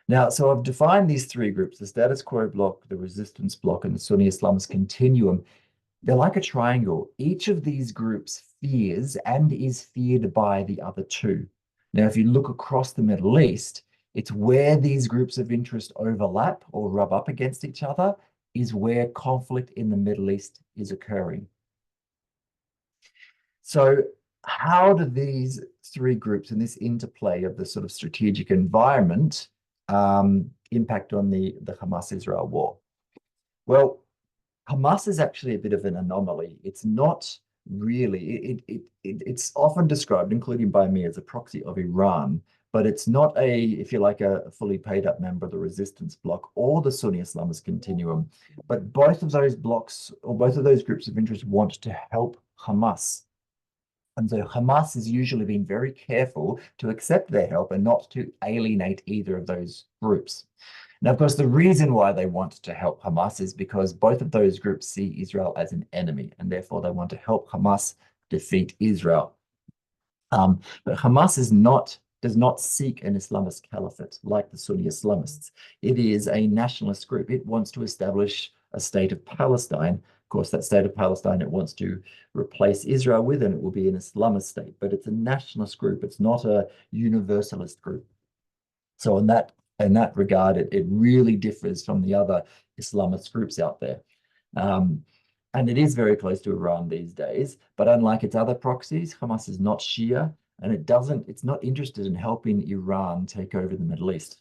Now, so I've defined these three groups, the status quo bloc, the resistance bloc, and the Sunni Islamist continuum. They're like a triangle. Each of these groups fears and is feared by the other two. Now, if you look across the Middle East, it's where these groups of interest overlap or rub up against each other is where conflict in the Middle East is occurring. So how do these three groups and this interplay of the sort of strategic environment impact on the Hamas-Israel war? Well, Hamas is actually a bit of an anomaly. It's not really, it's often described, including by me, as a proxy of Iran, but it's not if you like, a fully paid up member of the resistance bloc or the Sunni Islamist continuum. But both of those blocks, or both of those groups of interest, want to help Hamas. And so Hamas has usually been very careful to accept their help and not to alienate either of those groups. Now, of course, the reason why they want to help Hamas is because both of those groups see Israel as an enemy, and therefore they want to help Hamas defeat Israel. But Hamas does not seek an Islamist caliphate like the Sunni Islamists. It is a nationalist group. It wants to establish a state of Palestine. Of course, that state of Palestine it wants to replace Israel with, and it will be an Islamist state. But it's a nationalist group. It's not a universalist group. So in that regard, it really differs from the other Islamist groups out there. And it is very close to Iran these days, but unlike its other proxies, Hamas is not Shia, and it's not interested in helping Iran take over the Middle East.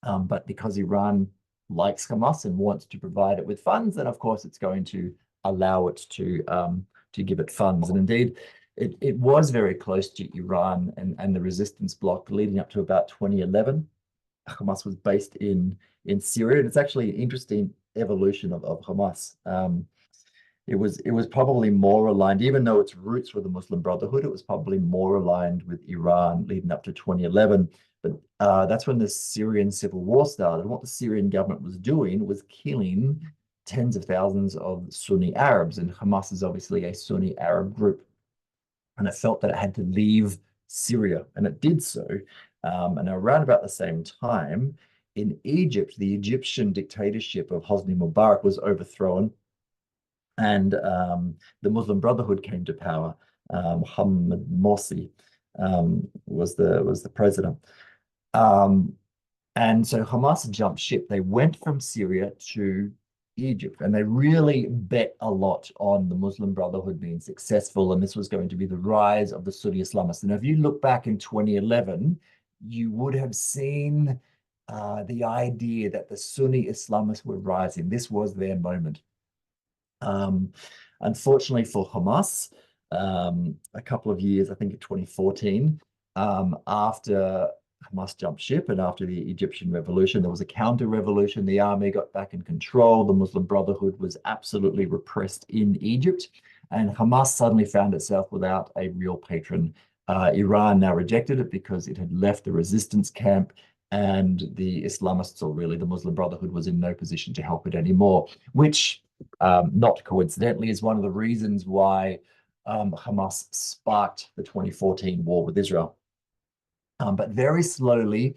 But because Iran likes Hamas and wants to provide it with funds, then of course it's going to allow it to give it funds. And indeed, it was very close to Iran and the resistance bloc leading up to about 2011. Hamas was based in Syria, and it's actually an interesting evolution of Hamas. It was probably more aligned, even though its roots were the Muslim Brotherhood, it was probably more aligned with Iran leading up to 2011. But that's when the Syrian civil war started. What the Syrian government was doing was killing tens of thousands of Sunni Arabs, and Hamas is obviously a Sunni Arab group. And it felt that it had to leave Syria, and it did so. And around about the same time, in Egypt, the Egyptian dictatorship of Hosni Mubarak was overthrown, and the Muslim Brotherhood came to power. Mohammed Morsi was the president. And so Hamas jumped ship. They went from Syria to Egypt, and they really bet a lot on the Muslim Brotherhood being successful, and this was going to be the rise of the Sunni Islamists. And if you look back in 2011, you would have seen the idea that the Sunni Islamists were rising. This was their moment. Unfortunately for Hamas, a couple of years, I think in 2014, after Hamas jumped ship and after the Egyptian revolution, there was a counter-revolution. The army got back in control. The Muslim Brotherhood was absolutely repressed in Egypt, and Hamas suddenly found itself without a real patron. Iran now rejected it because it had left the resistance camp, and the Islamists, or really the Muslim Brotherhood, was in no position to help it anymore, which, not coincidentally, is one of the reasons why Hamas sparked the 2014 war with Israel. But very slowly,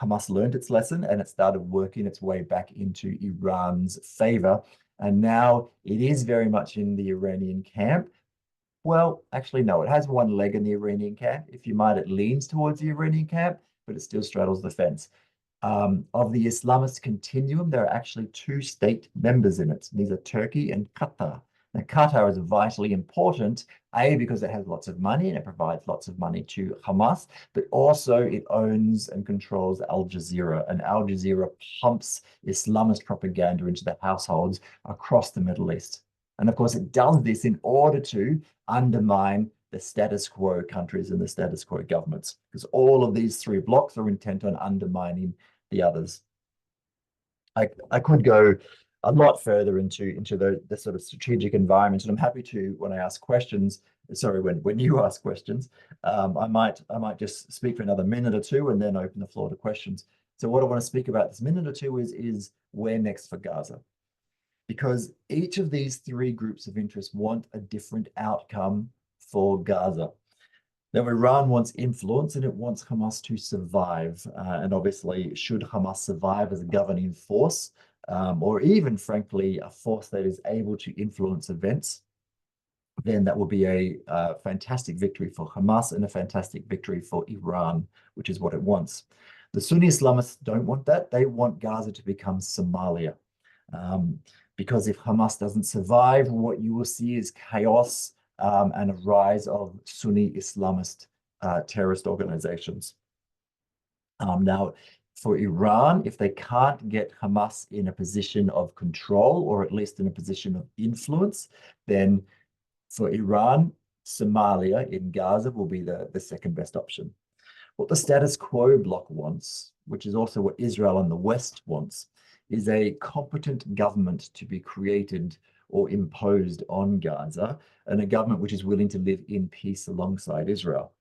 Hamas learned its lesson, and it started working its way back into Iran's favor. And now it is very much in the Iranian camp. Well, actually, no, it has one leg in the Iranian camp. If you might, it leans towards the Iranian camp, but it still straddles the fence. Of the Islamist continuum, there are actually two state members in it. These are Turkey and Qatar. Now, Qatar is vitally important, A, because it has lots of money and it provides lots of money to Hamas, but also it owns and controls Al Jazeera, and Al Jazeera pumps Islamist propaganda into the households across the Middle East. And of course, it does this in order to undermine the status quo countries and the status quo governments, because all of these three blocks are intent on undermining the others. I could go a lot further into the sort of strategic environment, and I'm happy to, when I ask questions, sorry, when you ask questions, I might just speak for another minute or two and then open the floor to questions. So what I want to speak about this minute or two is where next for Gaza, because each of these three groups of interest want a different outcome for Gaza. Now, Iran wants influence, and it wants Hamas to survive. And obviously, should Hamas survive as a governing force, or even, frankly, a force that is able to influence events, then that will be a fantastic victory for Hamas and a fantastic victory for Iran, which is what it wants. The Sunni Islamists don't want that. They want Gaza to become Somalia. Because if Hamas doesn't survive, what you will see is chaos and a rise of Sunni Islamist terrorist organizations. Now, for Iran, if they can't get Hamas in a position of control, or at least in a position of influence, then for Iran, Somalia in Gaza will be the second best option. What the status quo bloc wants, which is also what Israel and the West wants, is a competent government to be created or imposed on Gaza, and a government which is willing to live in peace alongside Israel.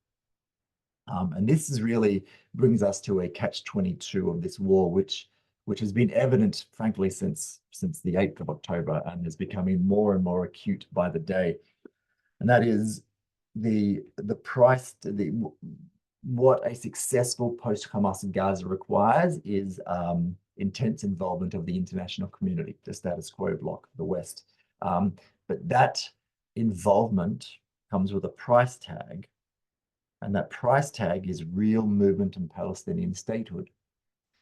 And this is really brings us to a catch-22 of this war, which has been evident, frankly, since the 8th of October, and is becoming more and more acute by the day. And that is what a successful post-Hamas Gaza requires is intense involvement of the international community, the status quo bloc, the West. But that involvement comes with a price tag, and that price tag is real movement in Palestinian statehood.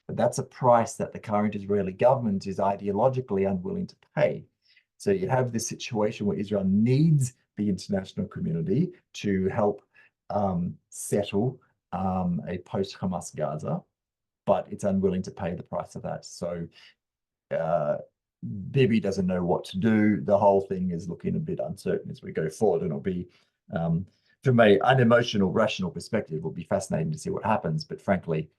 But that's a price that the current Israeli government is ideologically unwilling to pay. So you have this situation where Israel needs the international community to help settle a post-Hamas Gaza, but it's unwilling to pay the price of that. So Bibi doesn't know what to do. The whole thing is looking a bit uncertain as we go forward, and it'll be, from an unemotional, rational perspective, it'll be fascinating to see what happens. But frankly,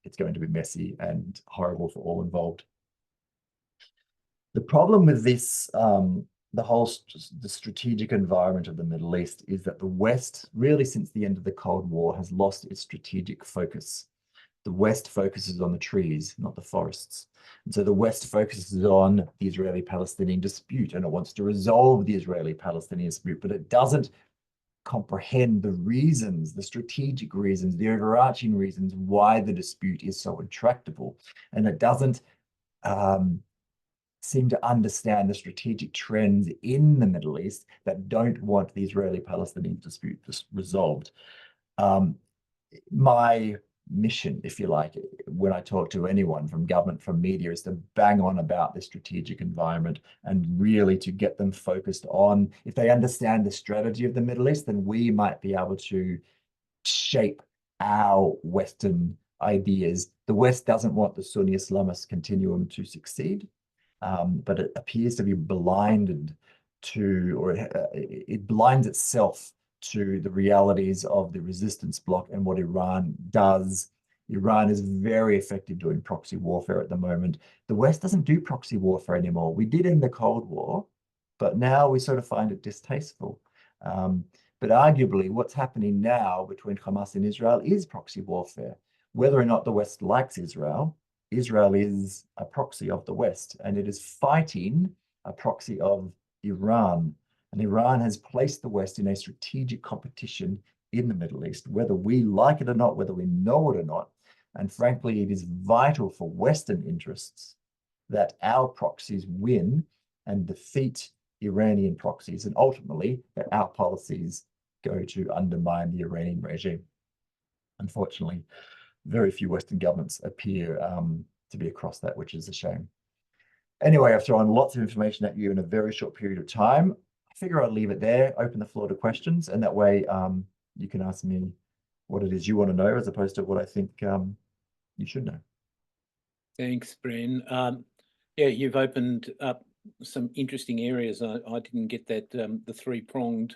it's going to be messy and horrible for all involved. The problem with this, the strategic environment of the Middle East is that the West, really since the end of the Cold War, has lost its strategic focus. The West focuses on the trees, not the forests. And so the West focuses on the Israeli-Palestinian dispute, and it wants to resolve the Israeli-Palestinian dispute, but it doesn't comprehend the reasons, the strategic reasons, the overarching reasons why the dispute is so intractable. And it doesn't seem to understand the strategic trends in the Middle East that don't want the Israeli-Palestinian dispute resolved. My mission, if you like, when I talk to anyone from government, from media, is to bang on about the strategic environment and really to get them focused on, if they understand the strategy of the Middle East, then we might be able to shape our Western ideas. The West doesn't want the Sunni Islamist continuum to succeed, but it appears to be blinded to, or it blinds itself to the realities of the resistance bloc and what Iran does. Iran is very effective doing proxy warfare at the moment. The West doesn't do proxy warfare anymore. We did in the Cold War, but now we sort of find it distasteful. But arguably what's happening now between Hamas and Israel is proxy warfare. Whether or not the West likes Israel, Israel is a proxy of the West, and it is fighting a proxy of Iran. And Iran has placed the West in a strategic competition in the Middle East, whether we like it or not, whether we know it or not. And frankly, it is vital for Western interests that our proxies win and defeat Iranian proxies, and ultimately that our policies go to undermine the Iranian regime. Unfortunately, very few Western governments appear to be across that, which is a shame. Anyway, I've thrown lots of information at you in a very short period of time. I figure I'll leave it there, open the floor to questions, and that way you can ask me what it is you want to know as opposed to what I think you should know. Thanks, Bren. Yeah, you've opened up some interesting areas. I didn't get that, the three-pronged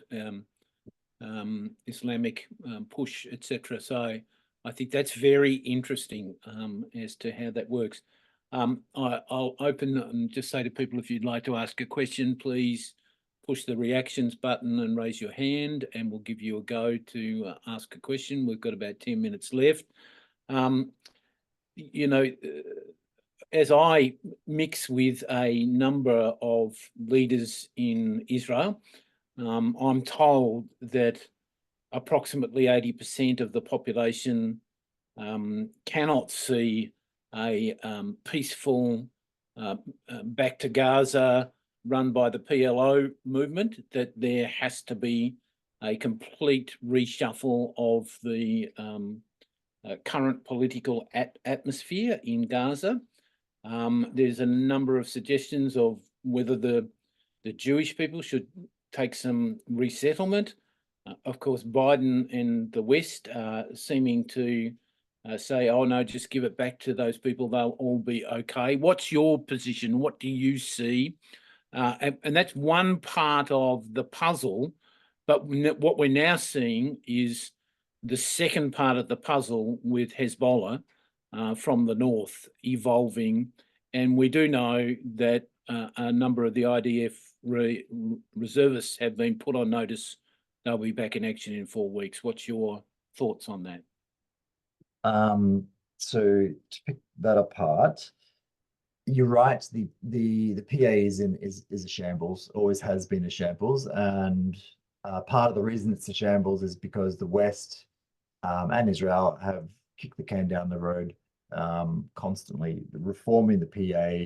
Islamic push, etc. So I think that's very interesting as to how that works. I'll open and just say to people, if you'd like to ask a question, please push the reactions button and raise your hand, and we'll give you a go to ask a question. We've got about 10 minutes left. You know, as I mix with a number of leaders in Israel, I'm told that approximately 80% of the population cannot see a peaceful back to Gaza run by the PLO movement, that there has to be a complete reshuffle of the current political atmosphere in Gaza. There's a number of suggestions of whether the Jewish people should take some resettlement. Of course, Biden and the West are seeming to say, oh no, just give it back to those people, they'll all be okay. What's your position? What do you see? And that's one part of the puzzle, but what we're now seeing is the second part of the puzzle with Hezbollah from the north evolving, and we do know that a number of the IDF reservists have been put on notice. They'll be back in action in 4 weeks. What's your thoughts on that? So to pick that apart, you're right. The PA is a shambles. Always has been a shambles, and part of the reason it's a shambles is because the West and Israel have kicked the can down the road constantly, reforming the PA.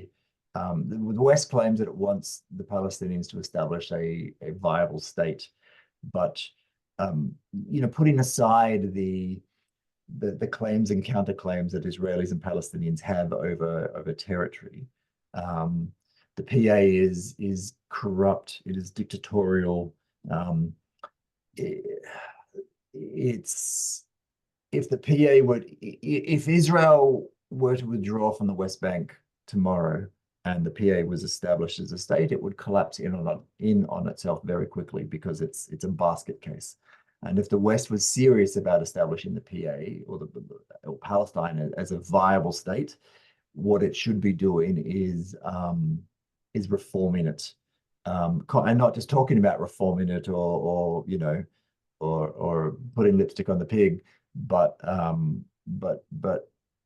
The West claims that it wants the Palestinians to establish a viable state, but putting aside the claims and counterclaims that Israelis and Palestinians have over territory, the PA is corrupt. It is dictatorial. If Israel were to withdraw from the West Bank tomorrow and the PA was established as a state, it would collapse in on itself very quickly because it's a basket case. And if the West was serious about establishing the PA or Palestine as a viable state, what it should be doing is reforming it, and not just talking about reforming it or putting lipstick on the pig, but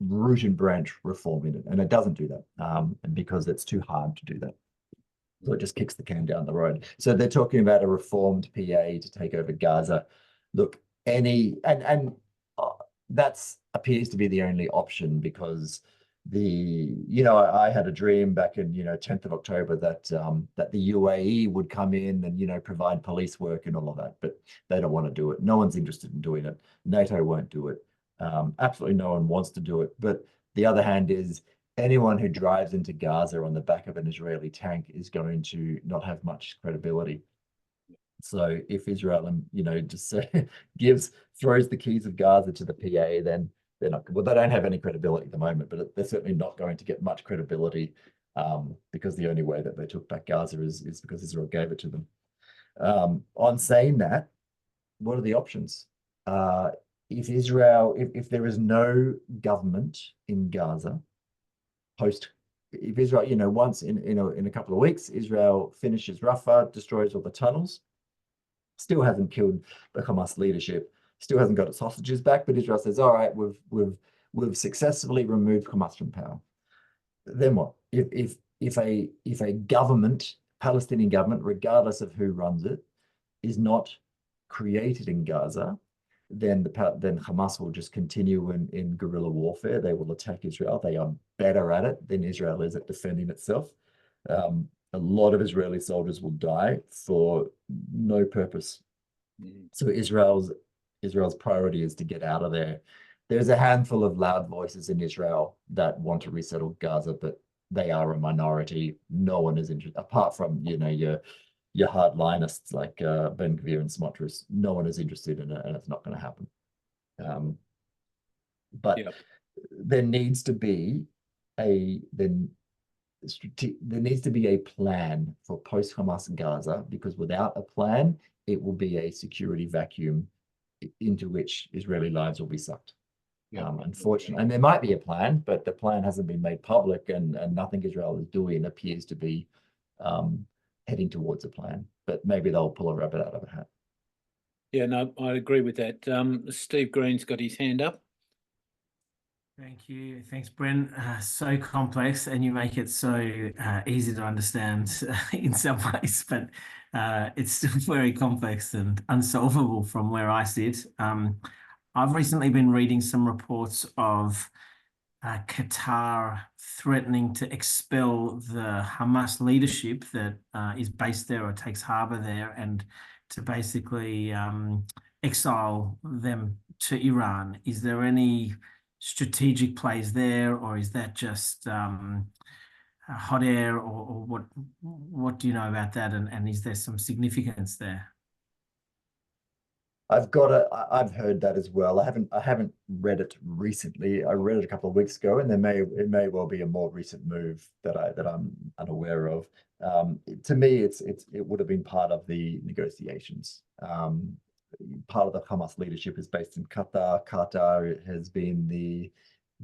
root and branch reforming it, and it doesn't do that, and because it's too hard to do that. So it just kicks the can down the road. So they're talking about a reformed PA to take over Gaza. Look, that's appears to be the only option because I had a dream back in 10th of October that the UAE would come in and provide police work and all of that, but they don't want to do it. No one's interested in doing it. NATO won't do it. Absolutely no one wants to do it. But the other hand is anyone who drives into Gaza on the back of an Israeli tank is going to not have much credibility. So if Israel just throws the keys of Gaza to the PA, then they're not, well, they don't have any credibility at the moment, but they're certainly not going to get much credibility because the only way that they took back Gaza is because Israel gave it to them. On saying that, what are the options? If there is no government in Gaza if Israel, once in a couple of weeks, Israel finishes Rafah, destroys all the tunnels, still hasn't killed the Hamas leadership, still hasn't got its hostages back, but Israel says, all right, we've successfully removed Hamas from power. Then what? If a government, Palestinian government, regardless of who runs it, is not created in Gaza, then Hamas will just continue in guerrilla warfare. They will attack Israel. They are better at it than Israel is at defending itself. A lot of Israeli soldiers will die for no purpose. So Israel's priority is to get out of there. There's a handful of loud voices in Israel that want to resettle Gaza, but they are a minority. No one is interested, apart from your hardliners like Ben Gvir and Smotrich. No one is interested in it, and it's not going to happen. But there needs to be a plan for post-Hamas Gaza, because without a plan, it will be a security vacuum into which Israeli lives will be sucked. Unfortunately, and there might be a plan, but the plan hasn't been made public, and nothing Israel is doing appears to be heading towards a plan. But maybe they'll pull a rabbit out of a hat. Yeah, no, I agree with that. Steve Green's got his hand up. Thank you. Thanks, Bren. So complex, and you make it so easy to understand in some ways, but it's still very complex and unsolvable from where I sit. I've recently been reading some reports of Qatar threatening to expel the Hamas leadership that is based there or takes harbour there, and to basically exile them to Iran. Is there any strategic plays there, or is that just hot air, or what do you know about that, and is there some significance there? I've heard that as well. I haven't read it recently. I read it a couple of weeks ago, and it may well be a more recent move that I'm unaware of. To me, it would have been part of the negotiations. part of the Hamas leadership is based in Qatar. Qatar has been the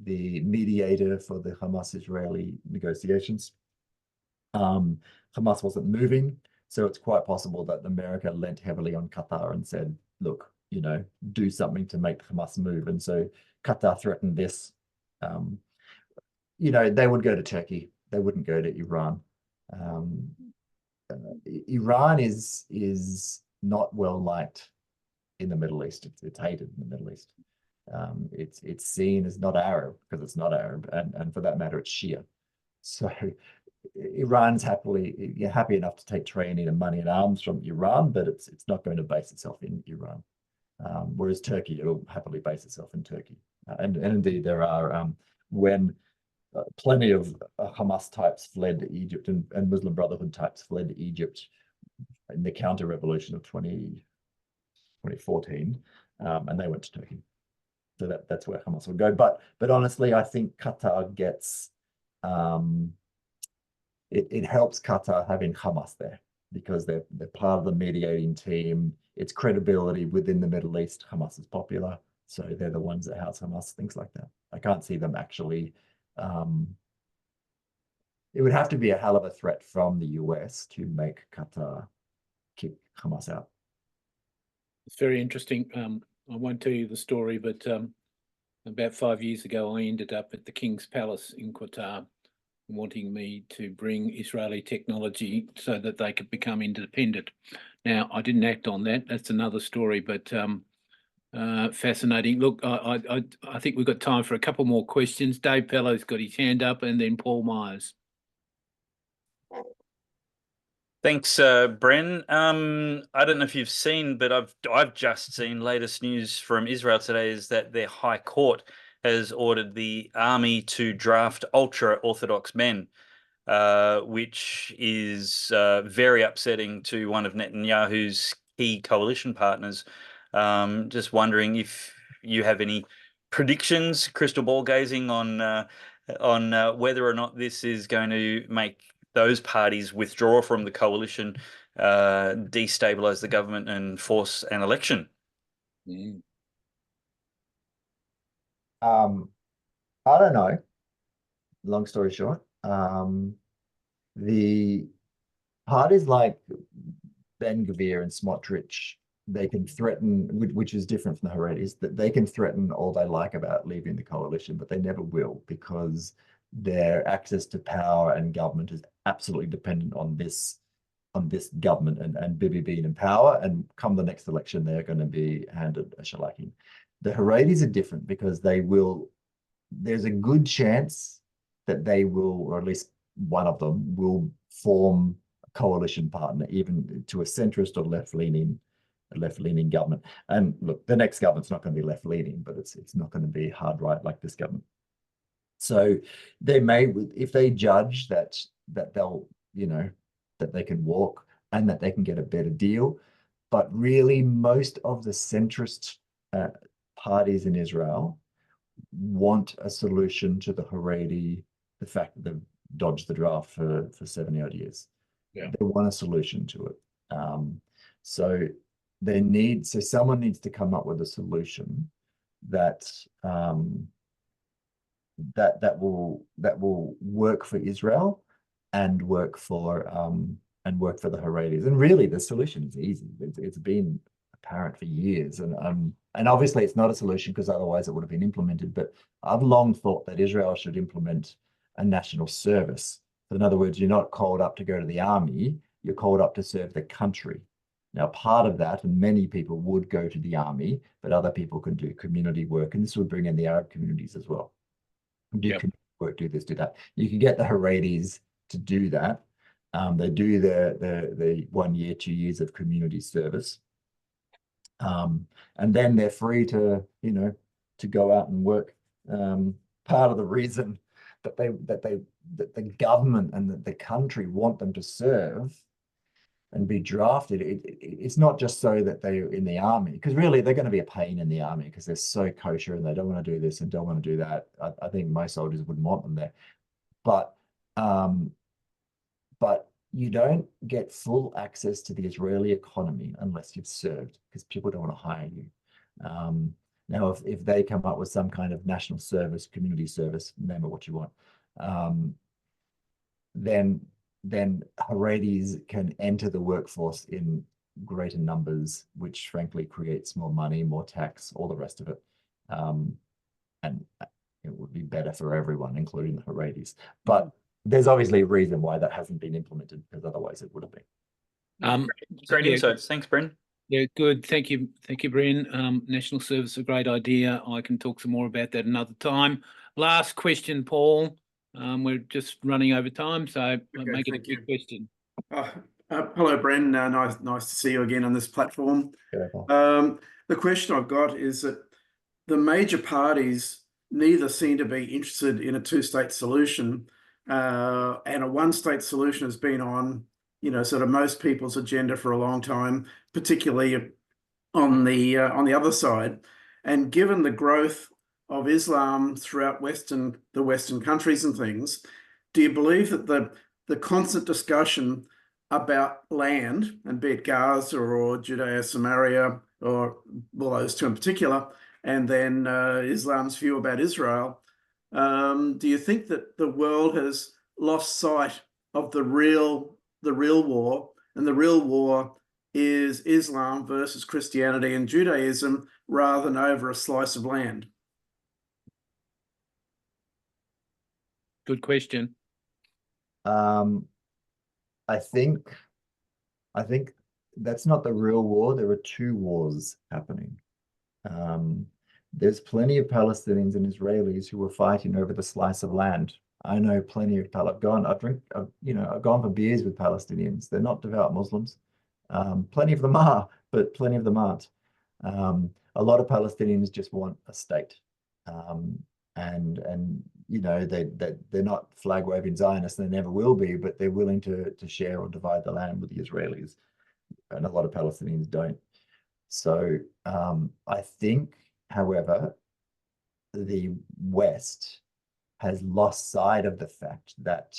mediator for the Hamas-Israeli negotiations. Hamas wasn't moving, so it's quite possible that America lent heavily on Qatar and said, look, you know, do something to make Hamas move. And so Qatar threatened this. You know, they would go to Turkey. They wouldn't go to Iran. Iran is not well liked in the Middle East. It's hated in the Middle East. It's seen as not Arab because it's not Arab, and for that matter, it's Shia. So Iran's happy enough to take training and money and arms from Iran, but it's not going to base itself in Iran. Whereas Turkey, it'll happily base itself in Turkey. And indeed, there are when plenty of Hamas types fled to Egypt and Muslim Brotherhood types fled to Egypt in the counter revolution of 2014, and they went to Turkey. So that's where Hamas would go. But honestly, I think Qatar gets it helps Qatar having Hamas there because they're part of the mediating team. Its credibility within the Middle East, Hamas is popular, so they're the ones that house Hamas, things like that. I can't see them actually. It would have to be a hell of a threat from the US to make Qatar kick Hamas out. It's very interesting. I won't tell you the story, but about 5 years ago, I ended up at the King's Palace in Qatar, wanting me to bring Israeli technology so that they could become independent. Now, I didn't act on that. That's another story, but fascinating. Look, I think we've got time for a couple more questions. Dave Pellowe's got his hand up, and then Paul Myers. Thanks, Bren. I don't know if you've seen, but I've just seen latest news from Israel today is that their High Court has ordered the army to draft ultra-Orthodox men, which is very upsetting to one of Netanyahu's key coalition partners. Just wondering if you have any predictions, crystal ball gazing on whether or not this is going to make those parties withdraw from the coalition, destabilize the government, and force an election. I don't know. Long story short, the parties like Ben Gvir and Smotrich, they can threaten, which is different from the Haredis, that they can threaten all they like about leaving the coalition, but they never will because their access to power and government is absolutely dependent on this government and Bibi being in power. And come the next election, they're going to be handed a shellacking. The Haredis are different because there's a good chance that they will, or at least one of them, will form a coalition partner, even to a centrist or left-leaning government. And look, the next government's not going to be left-leaning, but it's not going to be hard right like this government. So they may, if they judge that they'll, that they can walk and that they can get a better deal, but really most of the centrist parties in Israel want a solution to the Haredi, the fact that they've dodged the draft for 70 odd years. Yeah. They want a solution to it. So someone needs to come up with a solution that that will work for Israel and work for the Haredis. And really, the solution is easy. It's been apparent for years, and obviously it's not a solution because otherwise it would have been implemented. But I've long thought that Israel should implement a national service. So in other words, you're not called up to go to the army; you're called up to serve the country. Now, part of that, and many people would go to the army, but other people can do community work, and this would bring in the Arab communities as well. Do community work, do this, do that. You can get the Haredis to do that. They do the 1 year, 2 years of community service, and then they're free to to go out and work. Part of the reason that the government and the country want them to serve and be drafted, it's not just so that they're in the army, because really they're going to be a pain in the army because they're so kosher and they don't want to do this and don't want to do that. I think most soldiers wouldn't want them there, but you don't get full access to the Israeli economy unless you've served, because people don't want to hire you. Now, if they come up with some kind of national service, community service, name it what you want, then Haredis can enter the workforce in greater numbers, which frankly creates more money, more tax, all the rest of it. And it would be better for everyone, including the Haredis. But there's obviously a reason why that hasn't been implemented, because otherwise it would have been. Great yeah, insights. Thanks, Bren. Yeah, good. Thank you, Bren. National service is a great idea. I can talk some more about that another time. Last question, Paul. We're just running over time, so make it a quick question. Hello, Bren. Nice to see you again on this platform. The question I've got is that the major parties neither seem to be interested in a two-state solution, and a one-state solution has been on, sort of most people's agenda for a long time, particularly on the other side. And given the growth of Islam throughout the Western countries and things, do you believe that the constant discussion about land, and be it Gaza or Judea, Samaria, or those two in particular, and then Islam's view about Israel, do you think that the world has lost sight of the real war, and the real war is Islam versus Christianity and Judaism, rather than over a slice of land? Good question. I think that's not the real war. There are two wars happening. There's plenty of Palestinians and Israelis who are fighting over the slice of land. I know plenty of I've gone for beers with Palestinians. They're not devout Muslims. Plenty of them are, but plenty of them aren't. A lot of Palestinians just want a state. And they're not flag waving Zionists, they never will be, but they're willing to share or divide the land with the Israelis, and a lot of Palestinians don't. So I think, however, the West has lost sight of the fact that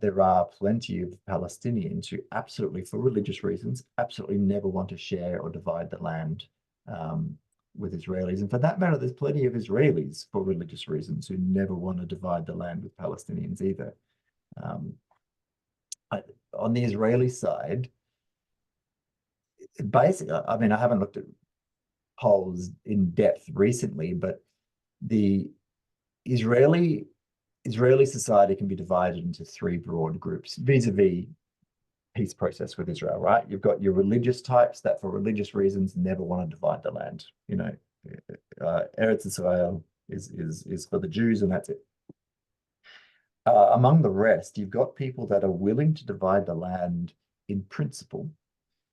there are plenty of Palestinians who absolutely, for religious reasons, absolutely never want to share or divide the land with Israelis. And for that matter, there's plenty of Israelis for religious reasons who never want to divide the land with Palestinians either. On the Israeli side, basically, I mean, I haven't looked at polls in depth recently, but the Israeli society can be divided into three broad groups vis-a-vis peace process with Israel, right? You've got your religious types that for religious reasons never want to divide the land. Eretz Israel is for the Jews, and that's it. Among the rest, you've got people that are willing to divide the land in principle,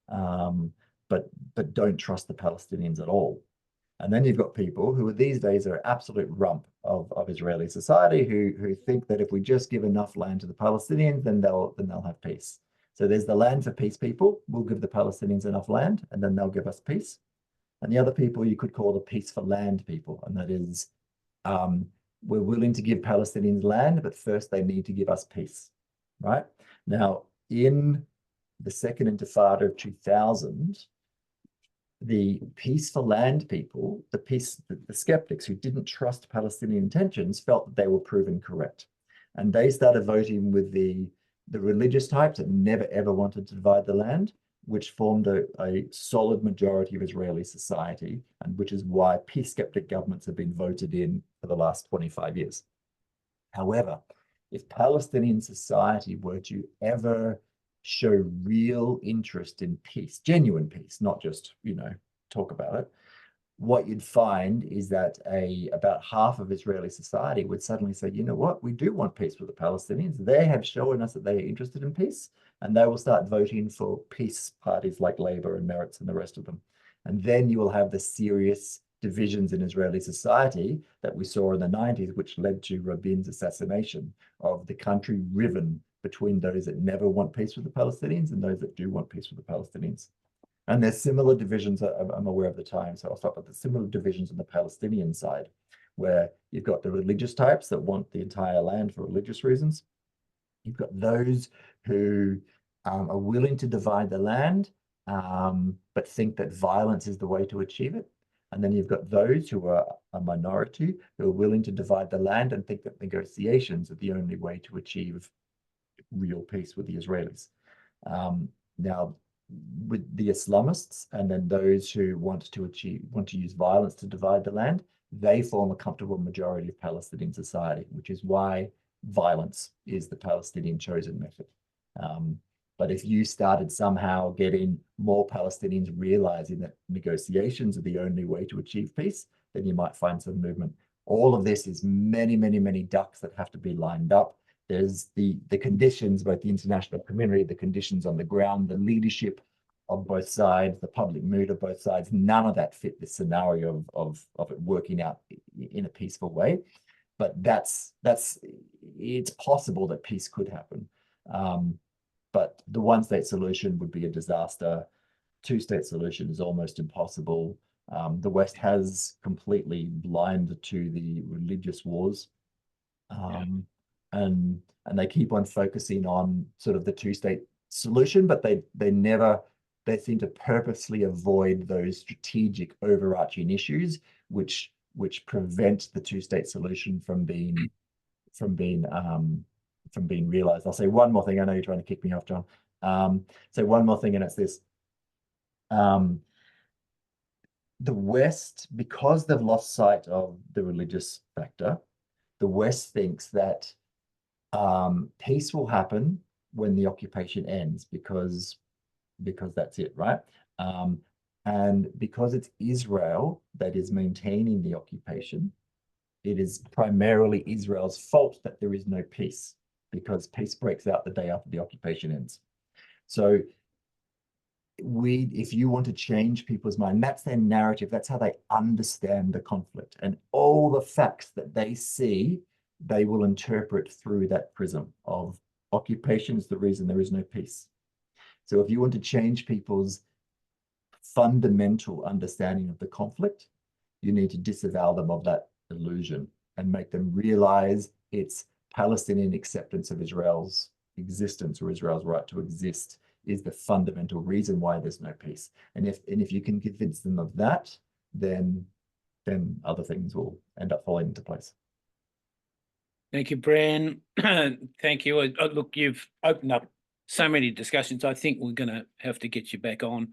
but don't trust the Palestinians at all. And then you've got people who these days are absolute rump of Israeli society who think that if we just give enough land to the Palestinians, then they'll have peace. So there's the land for peace people. We'll give the Palestinians enough land, and then they'll give us peace. And the other people you could call the peace for land people, and that is, we're willing to give Palestinians land, but first they need to give us peace, right? Now, in the Second Intifada of 2000, the peace for land people, the skeptics who didn't trust Palestinian intentions, felt that they were proven correct. And they started voting with the religious types that never ever wanted to divide the land, which formed a solid majority of Israeli society, and which is why peace skeptic governments have been voted in for the last 25 years. However, if Palestinian society were to ever show real interest in peace, genuine peace, not just, talk about it, what you'd find is that about half of Israeli society would suddenly say, you know what, we do want peace with the Palestinians. They have shown us that they are interested in peace, and they will start voting for peace parties like Labour and Meretz and the rest of them. And then you will have the serious divisions in Israeli society that we saw in the 90s, which led to Rabin's assassination, of the country riven between those that never want peace with the Palestinians and those that do want peace with the Palestinians. And there's similar divisions, I'm aware of the time, so I'll stop with the similar divisions on the Palestinian side, where you've got the religious types that want the entire land for religious reasons. You've got those who are willing to divide the land, but think that violence is the way to achieve it. And then you've got those who are a minority who are willing to divide the land and think that negotiations are the only way to achieve real peace with the Israelis. Now, with the Islamists and then those who want to use violence to divide the land, they form a comfortable majority of Palestinian society, which is why violence is the Palestinian chosen method. But if you started somehow getting more Palestinians realizing that negotiations are the only way to achieve peace, then you might find some movement. All of this is many, many, many ducks that have to be lined up. There's the conditions, both the international community, the conditions on the ground, the leadership of both sides, the public mood of both sides. None of that fit the scenario of it working out in a peaceful way. But it's possible that peace could happen. But the one-state solution would be a disaster. Two-state solution is almost impossible. The West has completely blinded to the religious wars. And they keep on focusing on sort of the two-state solution, but they seem to purposely avoid those strategic overarching issues which prevent the two-state solution from being realized. I'll say one more thing. I know you're trying to kick me off, John. Say one more thing, and it's this. The West, because they've lost sight of the religious factor, the West thinks that peace will happen when the occupation ends because that's it, right? And because it's Israel that is maintaining the occupation, it is primarily Israel's fault that there is no peace, because peace breaks out the day after the occupation ends. So if you want to change people's mind, that's their narrative, that's how they understand the conflict, and all the facts that they see, they will interpret through that prism of occupation is the reason there is no peace. So if you want to change people's fundamental understanding of the conflict, you need to disavow them of that illusion and make them realize it's Palestinian acceptance of Israel's existence, or Israel's right to exist, is the fundamental reason why there's no peace. And if you can convince them of that, then other things will end up falling into place. Thank you, Bren. Thank you. Look, you've opened up so many discussions. I think we're going to have to get you back on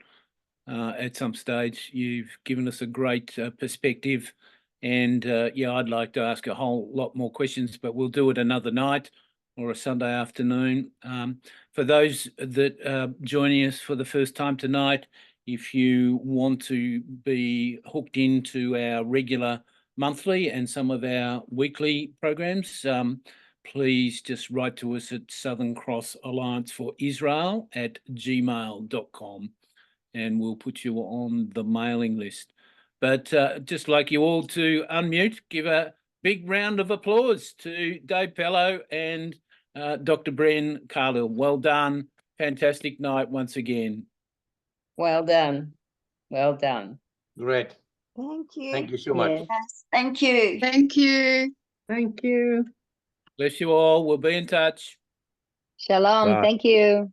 at some stage. You've given us a great perspective, and yeah, I'd like to ask a whole lot more questions, but we'll do it another night or a Sunday afternoon. For those that are joining us for the first time tonight, if you want to be hooked into our regular monthly and some of our weekly programs, please just write to us at Southern Cross Alliance for Israel @gmail.com, and we'll put you on the mailing list. But just like you all to unmute, give a big round of applause to Dave Pellowe and Dr. Bren Carlill. Well done. Fantastic night once again. Well done. Well done. Great. Thank you. Thank you so much. Yes, thank you. Thank you. Thank you. Bless you all. We'll be in touch. Shalom. Bye. Thank you.